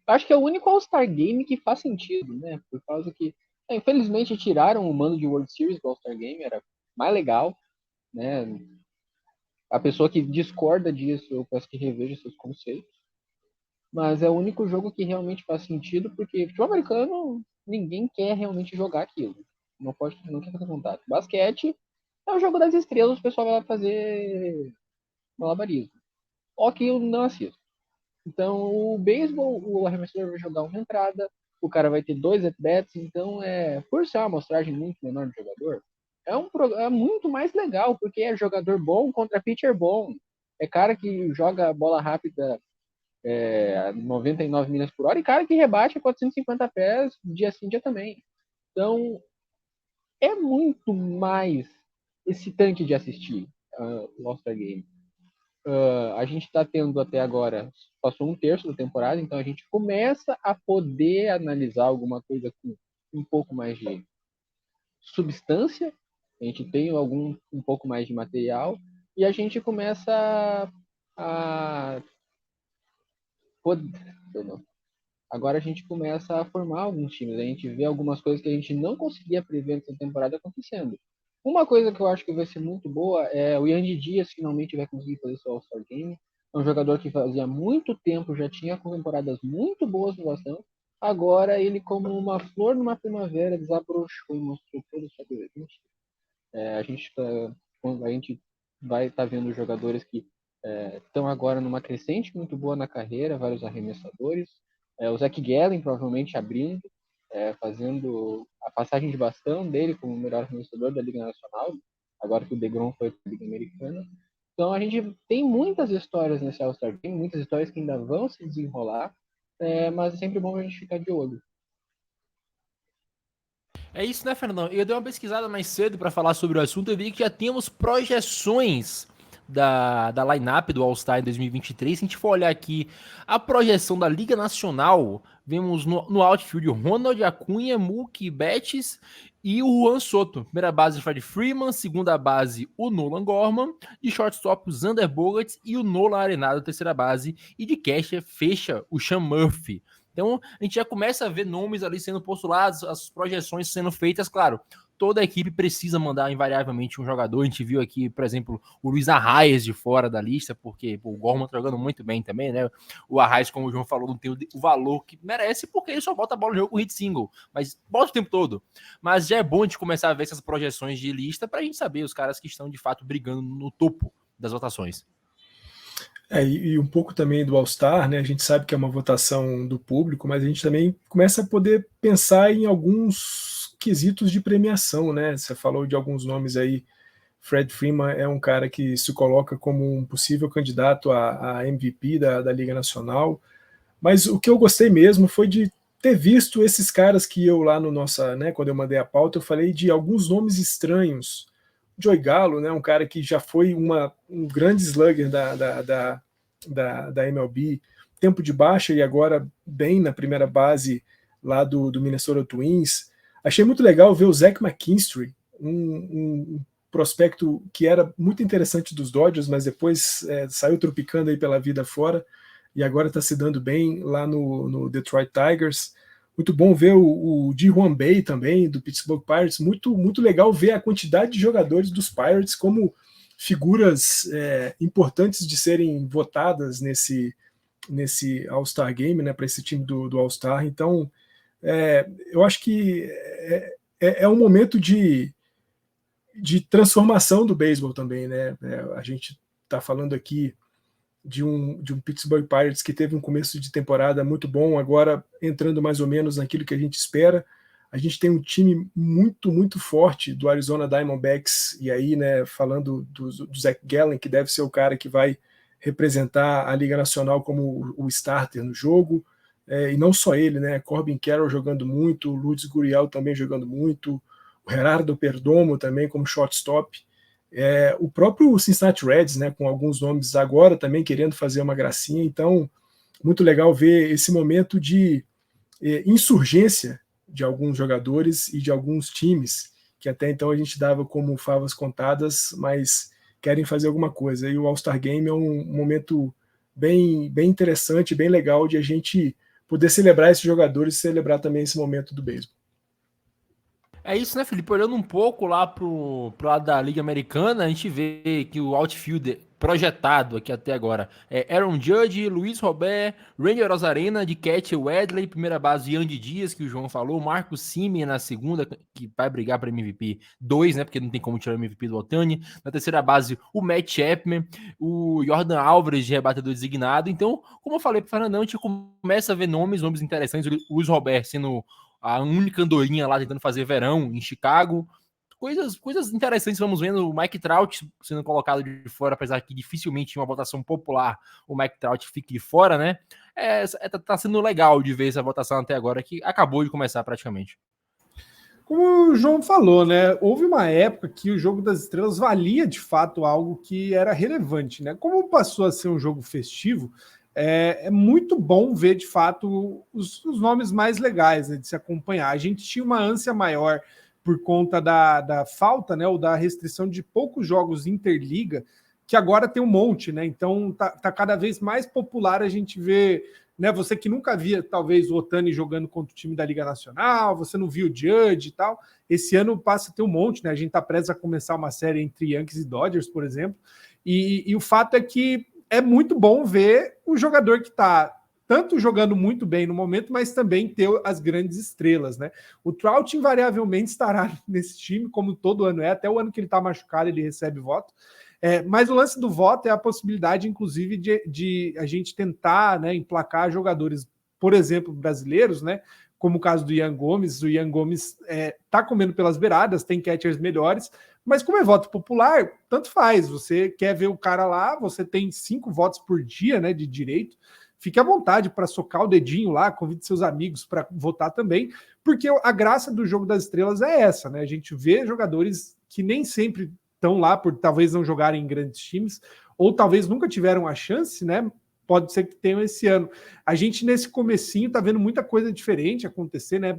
Acho que é o único All-Star Game que faz sentido, né? Por causa que, infelizmente, tiraram o mando de World Series do All-Star Game, era mais legal, né? A pessoa que discorda disso, eu peço que reveja seus conceitos. Mas é o único jogo que realmente faz sentido, porque futebol americano, ninguém quer realmente jogar aquilo. Não quer fazer contato. Basquete é o jogo das estrelas, o pessoal vai lá fazer malabarismo. Hockey eu não assisto. Então, o beisebol, o arremessador vai jogar uma entrada, o cara vai ter 2 at-bats, então, por ser uma amostragem muito menor do jogador, é muito mais legal, porque é jogador bom contra pitcher bom. É cara que joga bola rápida 99 milhas por hora e cara que rebate a 450 pés dia sim, dia também. Então, é muito mais excitante de assistir o All-Star Game. A gente está tendo até agora, passou um terço da temporada, então a gente começa a poder analisar alguma coisa com um pouco mais de substância, a gente tem um pouco mais de material, e a gente começa a agora a gente começa a formar alguns times, a gente vê algumas coisas que a gente não conseguia prever nessa temporada acontecendo. Uma coisa que eu acho que vai ser muito boa é o Yandy Dias finalmente vai conseguir fazer seu All-Star Game. É um jogador que fazia muito tempo, já tinha temporadas muito boas no bastão. Agora ele, como uma flor numa primavera, desabrochou e mostrou todo o seu talento. A gente vai estar vendo jogadores que estão agora numa crescente muito boa na carreira, vários arremessadores. O Zach Gallen provavelmente abrindo, fazendo a passagem de bastão dele como o melhor arremessador da Liga Nacional, agora que o DeGrom foi para a Liga Americana. Então a gente tem muitas histórias nesse All-Star Game, muitas histórias que ainda vão se desenrolar, mas é sempre bom a gente ficar de olho. É isso, né, Fernandão? Eu dei uma pesquisada mais cedo para falar sobre o assunto. Eu vi que já temos projeções da line-up do All-Star em 2023. Se a gente for olhar aqui a projeção da Liga Nacional, vemos no outfield o Ronald Acunha, Mookie Betts e o Juan Soto. Primeira base, Fred Freeman. Segunda base, o Nolan Gorman. De shortstop, o Xander Bogaerts e o Nolan Arenado, terceira base. E de catcher, fecha o Sean Murphy. Então, a gente já começa a ver nomes ali sendo postulados, as projeções sendo feitas, claro. Toda a equipe precisa mandar invariavelmente um jogador. A gente viu aqui, por exemplo, o Luiz Arraes de fora da lista, porque o Gorman tá jogando muito bem também, né? O Arraes, como o João falou, não tem o valor que merece, porque ele só bota a bola no jogo com hit single, mas bota o tempo todo. Mas já é bom a gente começar a ver essas projeções de lista pra gente saber os caras que estão, de fato, brigando no topo das votações. E um pouco também do All-Star, né? A gente sabe que é uma votação do público, mas a gente também começa a poder pensar em alguns quesitos de premiação, né? Você falou de alguns nomes aí. Fred Freeman é um cara que se coloca como um possível candidato a MVP da Liga Nacional. Mas o que eu gostei mesmo foi de ter visto esses caras que eu lá no nossa, né, quando eu mandei a pauta, eu falei de alguns nomes estranhos. Joey Gallo, né, um cara que já foi um grande slugger da MLB, tempo de baixa e agora bem na primeira base lá do Minnesota Twins. Achei muito legal ver o Zach McKinstry, um prospecto que era muito interessante dos Dodgers, mas depois saiu tropicando aí pela vida fora e agora está se dando bem lá no Detroit Tigers. Muito bom ver o Ji-hwan Bae também, do Pittsburgh Pirates. Muito, muito legal ver a quantidade de jogadores dos Pirates como figuras importantes de serem votadas nesse All-Star Game, né, para esse time do All-Star. Então, eu acho que é um momento de transformação do beisebol também, né? A gente está falando aqui de um Pittsburgh Pirates que teve um começo de temporada muito bom, agora entrando mais ou menos naquilo que a gente espera. A gente tem um time muito, muito forte do Arizona Diamondbacks, e aí, né, falando do Zach Gallen, que deve ser o cara que vai representar a Liga Nacional como o starter no jogo, e não só ele, né, Corbin Carroll jogando muito, Lourdes Gurriel também jogando muito, o Gerardo Perdomo também como shortstop, o próprio Cincinnati Reds, né, com alguns nomes agora também querendo fazer uma gracinha. Então, muito legal ver esse momento de insurgência de alguns jogadores e de alguns times que até então a gente dava como favas contadas, mas querem fazer alguma coisa. E o All-Star Game é um momento bem, bem interessante, bem legal de a gente poder celebrar esses jogadores e celebrar também esse momento do beisebol. É isso, né, Felipe? Olhando um pouco lá pro lado da Liga Americana, a gente vê que o outfield projetado aqui até agora. Aaron Judge, Luiz Robert, Randy Arozarena, de Cat Wedley, primeira base Yandy Dias, que o João falou, Marcos Simeon na segunda, que vai brigar para MVP 2, né, porque não tem como tirar o MVP do Ohtani. Na terceira base, o Matt Chapman, o Jordan Álvares, de rebatedor designado. Então, como eu falei para o Fernandão, a gente começa a ver nomes interessantes, o Luiz Robert sendo a única andorinha lá tentando fazer verão em Chicago. Coisas interessantes vamos vendo. O Mike Trout sendo colocado de fora, apesar que dificilmente em uma votação popular o Mike Trout fique de fora, né? Tá sendo legal de ver essa votação até agora, que acabou de começar praticamente. Como o João falou, né? Houve uma época que o Jogo das Estrelas valia de fato algo que era relevante, né? Como passou a ser um jogo festivo, é muito bom ver de fato os nomes mais legais, né, de se acompanhar. A gente tinha uma ânsia maior por conta da falta, né, ou da restrição de poucos jogos interliga, que agora tem um monte, né? Então tá cada vez mais popular a gente ver, né? Você que nunca via, talvez, o Ohtani jogando contra o time da Liga Nacional, você não viu o Judge e tal. Esse ano passa a ter um monte, né? A gente tá prestes a começar uma série entre Yankees e Dodgers, por exemplo. E o fato é que é muito bom ver o jogador que tá tanto jogando muito bem no momento, mas também ter as grandes estrelas, né? O Trout invariavelmente estará nesse time, como todo ano é, até o ano que ele está machucado ele recebe voto. Mas o lance do voto é a possibilidade, inclusive, de a gente tentar, né, emplacar jogadores, por exemplo, brasileiros, né? Como o caso do Yan Gomes. O Yan Gomes tá comendo pelas beiradas, tem catchers melhores, mas como é voto popular, tanto faz. Você quer ver o cara lá, você tem 5 votos por dia, né, de direito. Fique à vontade para socar o dedinho lá, convide seus amigos para votar também, porque a graça do Jogo das Estrelas é essa, né? A gente vê jogadores que nem sempre estão lá por talvez não jogarem em grandes times, ou talvez nunca tiveram a chance, né? Pode ser que tenham esse ano. A gente, nesse comecinho, tá vendo muita coisa diferente acontecer, né?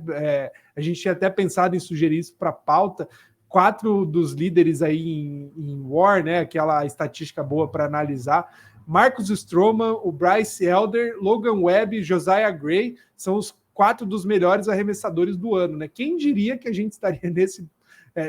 A gente tinha até pensado em sugerir isso para a pauta. 4 dos líderes aí em WAR, né? Aquela estatística boa para analisar. Marcus Stroman, o Bryce Elder, Logan Webb, Josiah Gray são os 4 dos melhores arremessadores do ano, né? Quem diria que a gente estaria nesse,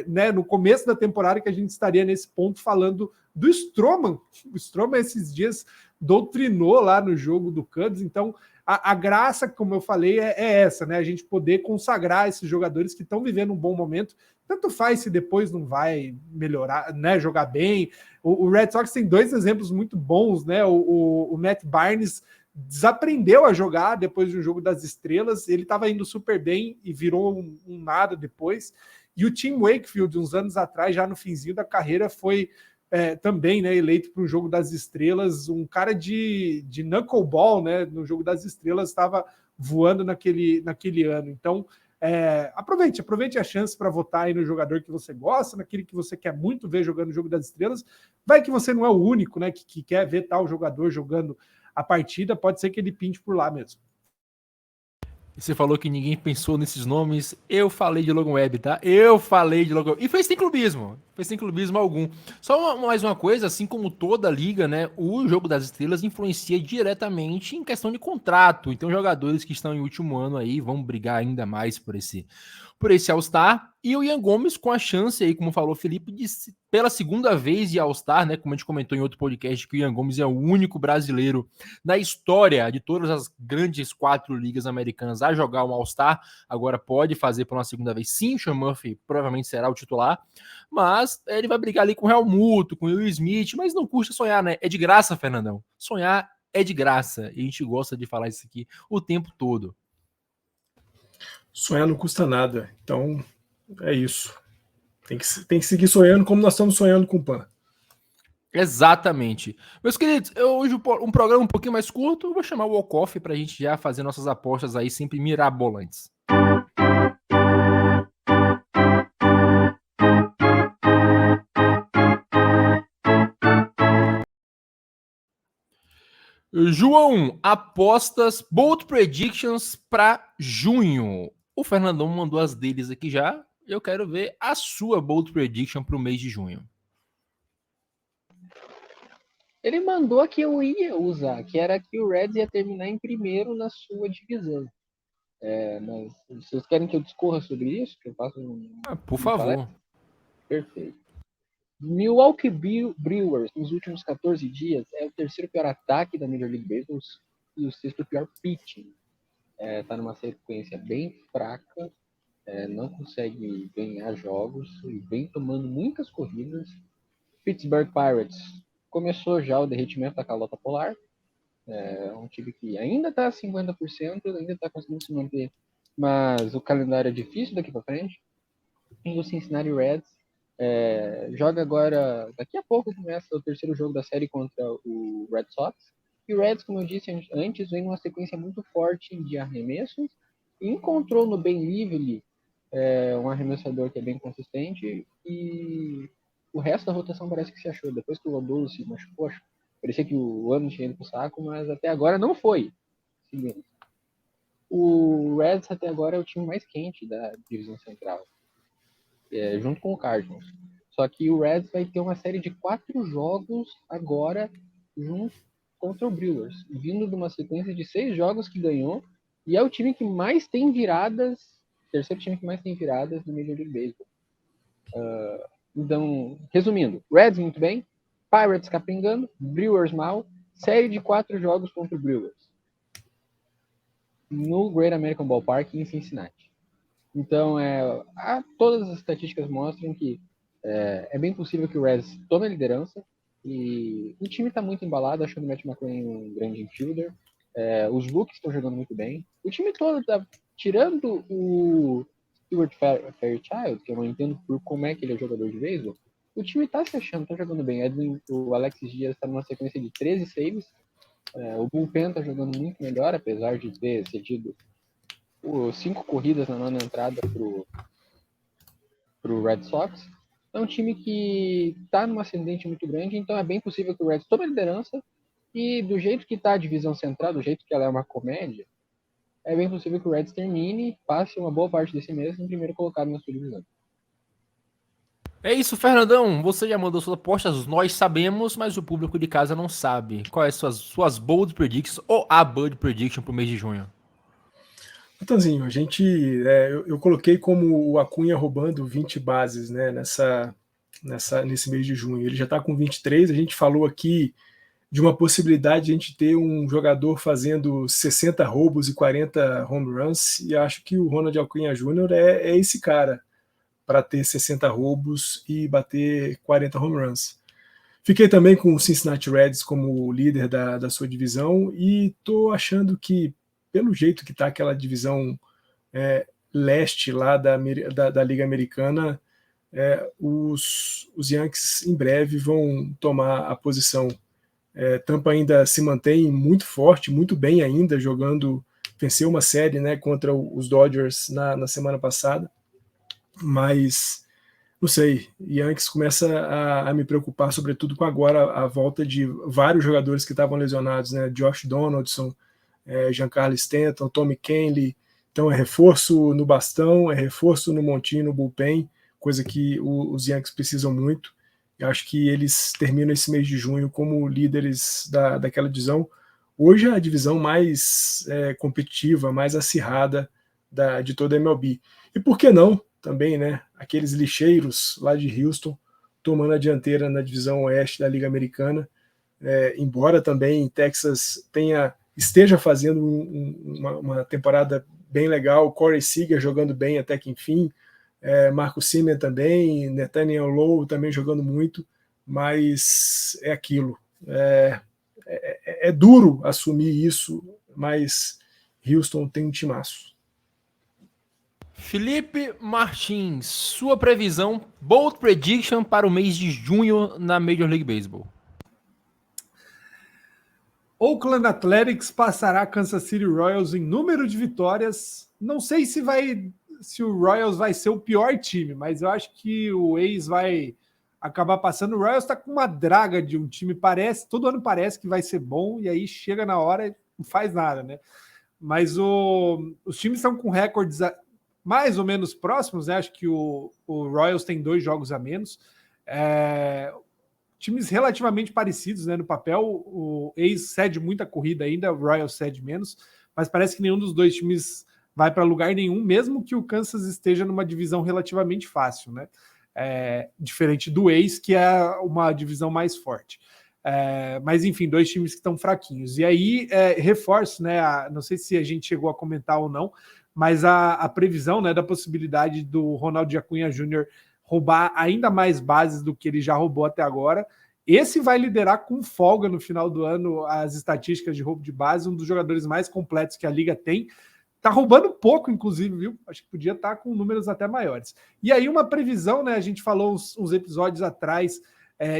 né, no começo da temporada, que a gente estaria nesse ponto falando do Stroman. O Stroman esses dias doutrinou lá no jogo do Cubs, então a graça, como eu falei, é essa, né? A gente poder consagrar esses jogadores que estão vivendo um bom momento. Tanto faz se depois não vai melhorar, né? Jogar bem. O Red Sox tem 2 exemplos muito bons, né? O Matt Barnes desaprendeu a jogar depois de um Jogo das Estrelas. Ele estava indo super bem e virou um nada depois. E o Tim Wakefield, uns anos atrás, já no finzinho da carreira, foi também, né, eleito para o Jogo das Estrelas. Um cara de knuckleball, né, no Jogo das Estrelas, estava voando naquele ano. Então, aproveite a chance para votar aí no jogador que você gosta, naquele que você quer muito ver jogando o Jogo das Estrelas. Vai que você não é o único, né, que quer ver tal jogador jogando a partida, pode ser que ele pinte por lá mesmo. Você falou que ninguém pensou nesses nomes. Eu falei de Logan Webb, tá? Eu falei de Logan Webb. E foi sem clubismo. Foi sem clubismo algum. Só mais uma coisa, assim como toda liga, né? O Jogo das Estrelas influencia diretamente em questão de contrato. Então, jogadores que estão em último ano aí vão brigar ainda mais por esse All-Star. E o Yan Gomes com a chance aí, como falou o Felipe, de pela segunda vez de All-Star, né? Como a gente comentou em outro podcast, que o Yan Gomes é o único brasileiro na história de todas as grandes 4 ligas americanas a jogar um All-Star. Agora pode fazer por uma segunda vez. Sim, o Sean Murphy provavelmente será o titular, mas ele vai brigar ali com o Real Muto, com o Will Smith, mas não custa sonhar, né? É de graça, Fernandão. Sonhar é de graça. E a gente gosta de falar isso aqui o tempo todo. Sonhar não custa nada. Então, é isso. Tem que seguir sonhando como nós estamos sonhando com o PAN. Exatamente. Meus queridos, hoje um programa um pouquinho mais curto, eu vou chamar o Walkoff para a gente já fazer nossas apostas aí sempre mirabolantes. João, apostas, bold predictions para junho. O Fernandão mandou as deles aqui já. Eu quero ver a sua bold prediction para o mês de junho. Ele mandou a que eu ia usar, que era que o Reds ia terminar em primeiro na sua divisão. Mas vocês querem que eu discorra sobre isso? Que eu faço por favor. Perfeito. Milwaukee Brewers, nos últimos 14 dias, é o terceiro pior ataque da Major League Baseball e o sexto pior pitching. Tá numa sequência bem fraca, não consegue ganhar jogos e vem tomando muitas corridas. Pittsburgh Pirates começou já o derretimento da calota polar. É um time que ainda está a 50%, ainda está conseguindo se manter, mas o calendário é difícil daqui para frente. E o Cincinnati Reds joga agora, daqui a pouco começa o terceiro jogo da série contra o Red Sox. E o Reds, como eu disse antes, vem numa sequência muito forte de arremessos e encontrou no Ben Lively um arremessador que é bem consistente e o resto da rotação parece que se achou. Depois que o Odolo se machucou, parecia que o ano tinha ido pro saco, mas até agora não foi. Seguindo. O Reds até agora é o time mais quente da divisão central, junto com o Cardinals. Só que o Reds vai ter uma série de 4 jogos agora junto contra o Brewers, vindo de uma sequência de 6 jogos que ganhou, e é o time que mais tem viradas, terceiro time que mais tem viradas no Major League Baseball. Então, resumindo, Reds muito bem, Pirates capengando, Brewers mal, série de 4 jogos contra o Brewers no Great American Ballpark em Cincinnati. Então, todas as estatísticas mostram que é bem possível que o Reds tome a liderança e o time está muito embalado, achando o Matt McClain um grande infielder. Os Rookies estão jogando muito bem. O time todo está, tirando o Stuart Fairchild, que eu não entendo por como é que ele é jogador de beisebol, o time está se achando, está jogando bem. O Alexis Diaz está numa sequência de 13 saves. O bullpen está jogando muito melhor, apesar de ter cedido 5 corridas na 9ª entrada pro Red Sox. É um time que está numa ascendente muito grande, então é bem possível que o Reds tome a liderança e do jeito que está a divisão central, do jeito que ela é uma comédia, é bem possível que o Reds termine, passe uma boa parte desse mês em primeiro colocado na sua divisão. É isso, Fernandão. Você já mandou suas apostas, nós sabemos, mas o público de casa não sabe. Quais são suas bold predictions ou a bold prediction pro mês de junho? Natanzinho, eu coloquei como o Acunha roubando 20 bases, né, nesse mês de junho. Ele já está com 23. A gente falou aqui de uma possibilidade de a gente ter um jogador fazendo 60 roubos e 40 home runs, e acho que o Ronald Acunha Jr. é esse cara para ter 60 roubos e bater 40 home runs. Fiquei também com o Cincinnati Reds como líder da sua divisão e estou achando que, pelo jeito que está aquela divisão leste lá da Liga Americana, os Yankees em breve vão tomar a posição. Tampa ainda se mantém muito forte, muito bem ainda, venceu uma série, né, contra os Dodgers na semana passada, mas não sei, Yankees começa a me preocupar, sobretudo com agora a volta de vários jogadores que estavam lesionados, né? Josh Donaldson, Giancarlo Stanton, Tommy Kahnle. Então é reforço no bastão, é reforço no montinho, no bullpen, coisa que os Yankees precisam muito. Eu acho que eles terminam esse mês de junho como líderes daquela divisão. Hoje é a divisão mais competitiva, mais acirrada de toda a MLB. E por que não também, né, aqueles lixeiros lá de Houston tomando a dianteira na divisão oeste da Liga Americana, embora também Texas esteja fazendo uma temporada bem legal, Corey Seager jogando bem até que enfim, Marcus Semien também, Nathaniel Lowe também jogando muito, mas é aquilo, é duro assumir isso, mas Houston tem um timaço. Felipe Martins, sua previsão, bold prediction para o mês de junho na Major League Baseball. Oakland Athletics passará Kansas City Royals em número de vitórias. Não sei se o Royals vai ser o pior time, mas eu acho que o A's vai acabar passando. O Royals está com uma draga de um time, todo ano parece que vai ser bom, e aí chega na hora e não faz nada, né? Mas os times estão com recordes mais ou menos próximos, né? Acho que o Royals tem 2 jogos a menos. Times relativamente parecidos, né, no papel. O A's cede muita corrida ainda, o Royals cede menos, mas parece que nenhum dos dois times vai para lugar nenhum, mesmo que o Kansas esteja numa divisão relativamente fácil, né? diferente do Ace, que é uma divisão mais forte. Mas enfim, 2 times que estão fraquinhos. E aí, reforço, né? Não sei se a gente chegou a comentar ou não, mas a previsão, né, da possibilidade do Ronaldinho Acunha Jr. roubar ainda mais bases do que ele já roubou até agora. Esse vai liderar com folga no final do ano as estatísticas de roubo de base, um dos jogadores mais completos que a liga tem. Tá roubando pouco, inclusive, viu? Acho que podia estar com números até maiores. E aí uma previsão, né? A gente falou uns episódios atrás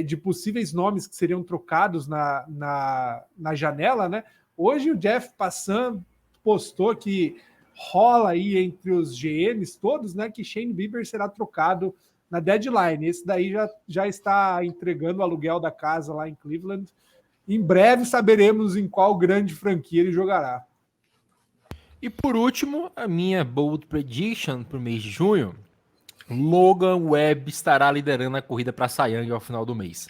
de possíveis nomes que seriam trocados na janela, né? Hoje o Jeff Passan postou que rola aí entre os GMs todos, né? Que Shane Bieber será trocado na deadline. Esse daí já está entregando o aluguel da casa lá em Cleveland. Em breve saberemos em qual grande franquia ele jogará. E por último, a minha bold prediction para o mês de junho: Logan Webb estará liderando a corrida para Cy Young ao final do mês.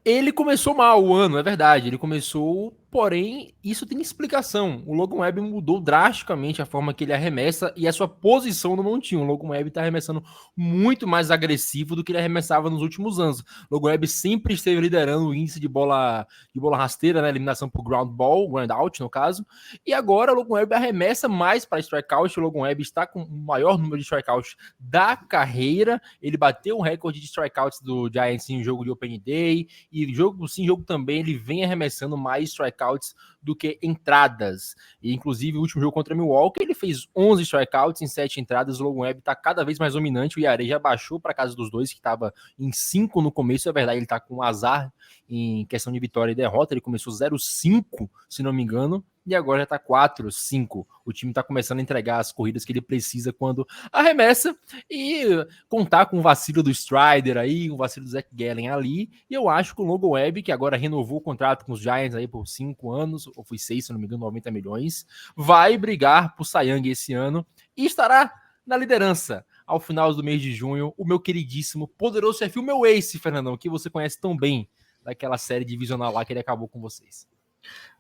Ele começou mal o ano, é verdade. Ele começou, porém, isso tem explicação. O Logan Webb mudou drasticamente a forma que ele arremessa e a sua posição no montinho. O Logan Webb está arremessando muito mais agressivo do que ele arremessava nos últimos anos. O Logan Webb sempre esteve liderando o índice de bola rasteira, né? Eliminação por ground ball, ground out, no caso. E agora o Logan Webb arremessa mais para strikeout. O Logan Webb está com o maior número de strikeouts da carreira. Ele bateu o recorde de strikeouts do Giants em jogo de Opening Day. E jogo sim, jogo também, ele vem arremessando mais strikeouts do que entradas. E, inclusive, o último jogo contra Milwaukee, ele fez 11 strikeouts em 7 entradas. O Logan Webb está cada vez mais dominante. O Yare já baixou para casa dos dois, que estava em 5 no começo. É verdade, ele está com azar em questão de vitória e derrota. Ele começou 0-5, se não me engano. E agora já tá 4-5. O time tá começando a entregar as corridas que ele precisa quando arremessa. E contar com o vacilo do Strider aí, o vacilo do Zach Gallen ali. E eu acho que o Logan Webb, que agora renovou o contrato com os Giants aí por 5 anos, ou foi 6, se não me engano, 90 milhões, vai brigar pro Cy Young esse ano e estará na liderança ao final do mês de junho. O meu queridíssimo, poderoso perfil, meu Ace, Fernandão, que você conhece tão bem daquela série divisional lá que ele acabou com vocês.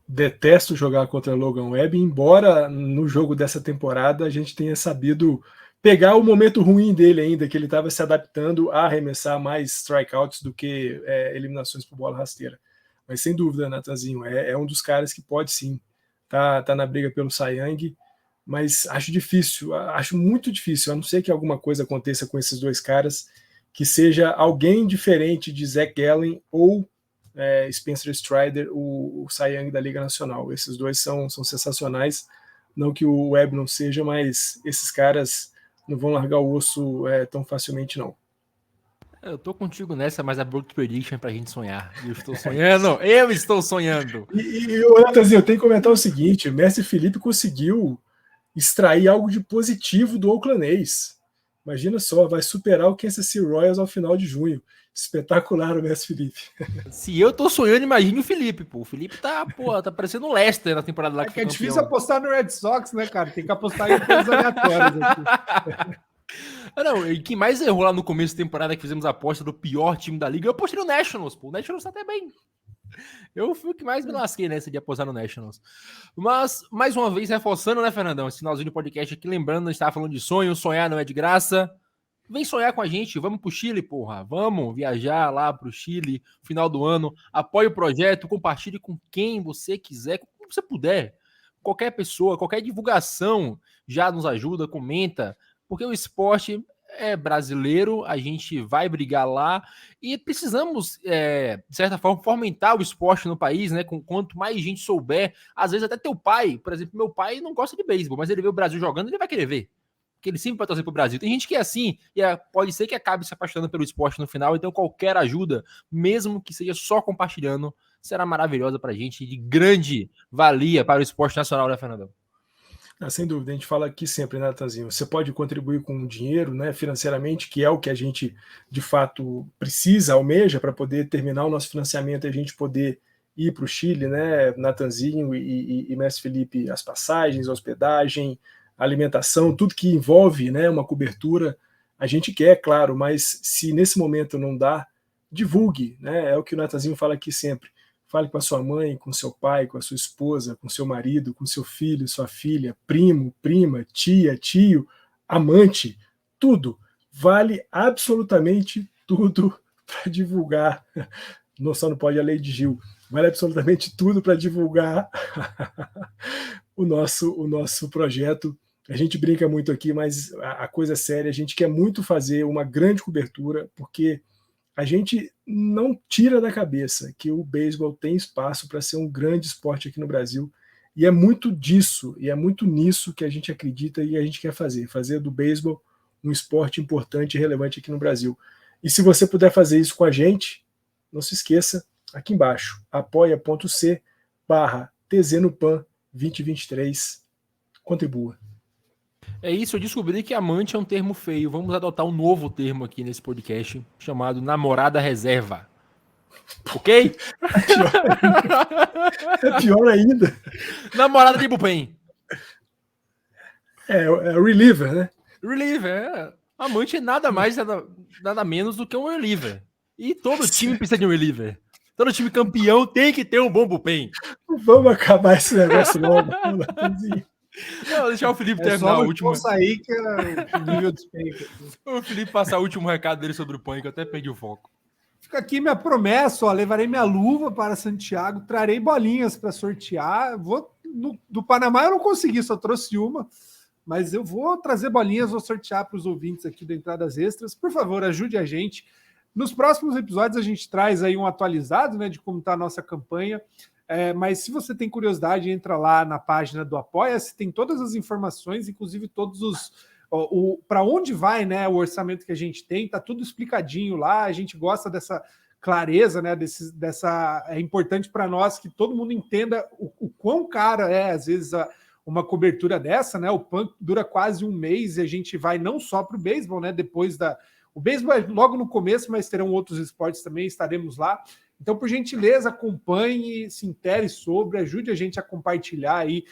Detesto jogar contra Logan Webb, embora no jogo dessa temporada a gente tenha sabido pegar o momento ruim dele ainda, que ele estava se adaptando a arremessar mais strikeouts do que eliminações por bola rasteira. Mas sem dúvida, Natanzinho, é um dos caras que pode sim tá na briga pelo Cy Young, mas acho difícil, acho muito difícil, a não ser que alguma coisa aconteça com esses dois caras, que seja alguém diferente de Zach Gallen ou Spencer Strider, o Cy Young da Liga Nacional. Esses dois são sensacionais, não que o Webb não seja, mas esses caras não vão largar o osso tão facilmente não. Eu tô contigo nessa, mas a Bold Prediction é pra gente sonhar. Eu estou sonhando, eu estou sonhando. E Natanzinho, eu tenho que comentar o seguinte: o Mestre Felipe conseguiu extrair algo de positivo do Oakland A's. Imagina só, vai superar o Kansas City Royals ao final de junho. Espetacular o Mestre Felipe. Se eu tô sonhando, imagine o Felipe, pô. O Felipe tá parecendo o Lester na temporada lá. Que é difícil apostar no Red Sox, né, cara? Tem que apostar em coisas aleatórias aqui. Não, e quem mais errou lá no começo da temporada que fizemos a aposta do pior time da liga, eu apostei no Nationals, pô. O Nationals tá até bem. Eu fui o que mais me lasquei nessa de apostar no Nationals. Mas, mais uma vez, reforçando, né, Fernandão? Esse finalzinho do podcast aqui, lembrando, a gente tava falando de sonho, sonhar não é de graça. Vem sonhar com a gente, vamos pro Chile, porra. Vamos viajar lá pro Chile, final do ano. Apoie o projeto, compartilhe com quem você quiser, com quem você puder. Qualquer pessoa, qualquer divulgação já nos ajuda, comenta. Porque o esporte é brasileiro, a gente vai brigar lá e precisamos, de certa forma, fomentar o esporte no país, né? Quanto mais gente souber, às vezes até teu pai, por exemplo, meu pai não gosta de beisebol, mas ele vê o Brasil jogando, ele vai querer ver. Porque ele sempre vai torcer pro Brasil. Tem gente que é assim, e pode ser que acabe se apaixonando pelo esporte no final, então qualquer ajuda, mesmo que seja só compartilhando, será maravilhosa pra gente, de grande valia para o esporte nacional, né, Fernandão? Sem dúvida, a gente fala aqui sempre, né, Natanzinho? Você pode contribuir com dinheiro, né, financeiramente, que é o que a gente de fato precisa, almeja, para poder terminar o nosso financiamento e a gente poder ir para o Chile, né, Natanzinho e Mestre Felipe, as passagens, a hospedagem, a alimentação, tudo que envolve, né, uma cobertura, a gente quer, claro, mas se nesse momento não dá, divulgue, né, é o que o Natanzinho fala aqui sempre. Fale com a sua mãe, com seu pai, com a sua esposa, com seu marido, com seu filho, sua filha, primo, prima, tia, tio, amante, tudo. vale absolutamente tudo para divulgar. Só não pode a lei de Gil. Vale absolutamente tudo para divulgar o nosso projeto. A gente brinca muito aqui, mas a coisa é séria. A gente quer muito fazer uma grande cobertura, porque a gente não tira da cabeça que o beisebol tem espaço para ser um grande esporte aqui no Brasil. E é muito disso, e é muito nisso que a gente acredita e a gente quer fazer do beisebol um esporte importante e relevante aqui no Brasil. E se você puder fazer isso com a gente, não se esqueça, aqui embaixo, apoia.c/TZNopan 2023. Contribua. É isso, eu descobri que amante é um termo feio. Vamos adotar um novo termo aqui nesse podcast, chamado namorada reserva. Ok? É pior ainda. Namorada de bullpen. É reliever, né? Reliever, amante é nada mais, nada menos do que um reliever. E todo time precisa de um reliever. Todo time campeão tem que ter um bom bullpen. Vamos acabar esse negócio logo. Não, deixar o Felipe terminar o último. Sair que é o nível de despenca. O Felipe passar o último recado dele sobre o pânico, eu até perdi o foco. Fica aqui minha promessa, ó, levarei minha luva para Santiago, trarei bolinhas para sortear. Do Panamá eu não consegui, só trouxe uma, mas eu vou trazer bolinhas, vou sortear para os ouvintes aqui do Entradas Extras. Por favor, ajude a gente. Nos próximos episódios a gente traz aí um atualizado, né, de como está a nossa campanha. Mas se você tem curiosidade, entra lá na página do Apoia-se, tem todas as informações, inclusive todos os... para onde vai, né, o orçamento que a gente tem, tá tudo explicadinho lá, a gente gosta dessa clareza, né, é importante para nós que todo mundo entenda o quão cara é, às vezes, uma cobertura dessa, né, o PAN dura quase um mês e a gente vai não só para o beisebol, né, o beisebol é logo no começo, mas terão outros esportes também, estaremos lá. Então, por gentileza, acompanhe, se intere sobre, ajude a gente a compartilhar aí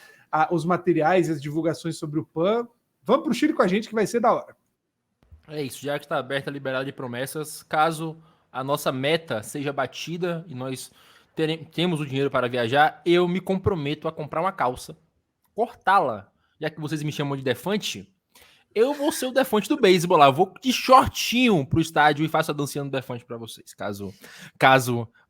os materiais e as divulgações sobre o PAN. Vamos para o Chile com a gente que vai ser da hora. É isso, já que está aberta a liberada de promessas, caso a nossa meta seja batida e nós temos o dinheiro para viajar, eu me comprometo a comprar uma calça, cortá-la, já que vocês me chamam de Defante, eu vou ser o Defante do beisebol lá, eu vou de shortinho pro estádio e faço a dancinha do Defante para vocês, caso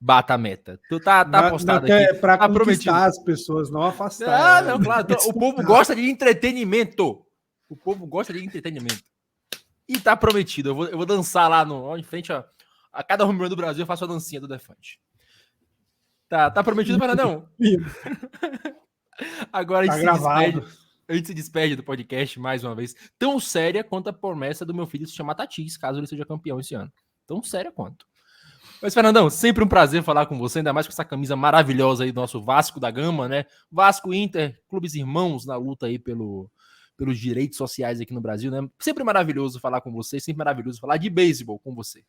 bata a meta. Tá apostado aqui. É para tá conquistar as pessoas, não afastar. Não, claro, o povo gosta de entretenimento. O povo gosta de entretenimento. E tá prometido. Eu vou dançar lá em frente a cada home run do Brasil, eu faço a dancinha do Defante. Tá prometido, Fernandão? Agora a gente se despede do podcast mais uma vez. Tão séria quanto a promessa do meu filho se chamar Tatis, caso ele seja campeão esse ano. Tão séria quanto. Mas, Fernandão, sempre um prazer falar com você, ainda mais com essa camisa maravilhosa aí do nosso Vasco da Gama, né? Vasco Inter, clubes irmãos na luta aí pelos direitos sociais aqui no Brasil, né? Sempre maravilhoso falar com você, sempre maravilhoso falar de beisebol com você.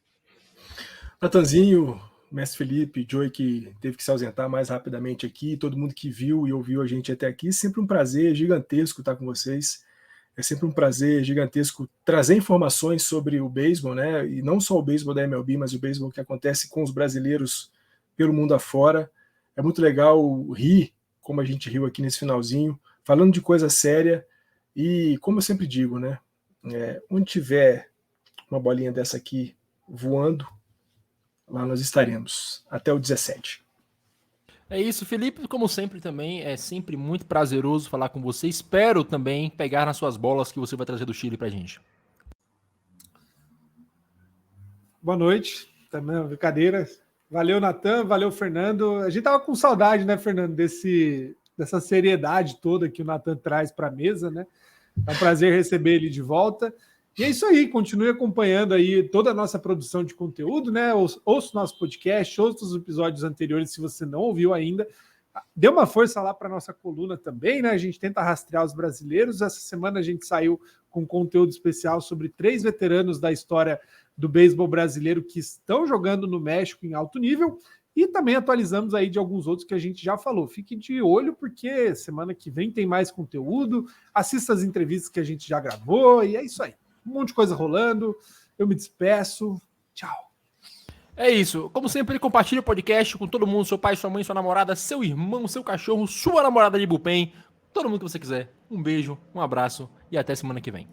Natanzinho, Mestre Felipe, Joey, que teve que se ausentar mais rapidamente aqui, todo mundo que viu e ouviu a gente até aqui, sempre um prazer gigantesco estar com vocês. É sempre um prazer gigantesco trazer informações sobre o beisebol, né? E não só o beisebol da MLB, mas o beisebol que acontece com os brasileiros pelo mundo afora. É muito legal rir, como a gente riu aqui nesse finalzinho, falando de coisa séria. E como eu sempre digo, né? Onde tiver uma bolinha dessa aqui voando, lá nós estaremos. Até o 17. É isso, Felipe, como sempre também, é sempre muito prazeroso falar com você. Espero também pegar nas suas bolas que você vai trazer do Chile pra gente. Boa noite, também brincadeira. Valeu, Natan, valeu, Fernando. A gente tava com saudade, né, Fernando, dessa seriedade toda que o Natan traz para a mesa, né? É um prazer receber ele de volta. E é isso aí, continue acompanhando aí toda a nossa produção de conteúdo, né? Ouça o nosso podcast, ouça os episódios anteriores se você não ouviu ainda. Dê uma força lá para a nossa coluna também, né? A gente tenta rastrear os brasileiros. Essa semana a gente saiu com conteúdo especial sobre 3 veteranos da história do beisebol brasileiro que estão jogando no México em alto nível. E também atualizamos aí de alguns outros que a gente já falou. Fique de olho, porque semana que vem tem mais conteúdo. Assista as entrevistas que a gente já gravou. E é isso aí. Um monte de coisa rolando. Eu me despeço. Tchau. É isso. Como sempre, compartilhe o podcast com todo mundo. Seu pai, sua mãe, sua namorada, seu irmão, seu cachorro, sua namorada de bullpen. Todo mundo que você quiser. Um beijo, um abraço e até semana que vem.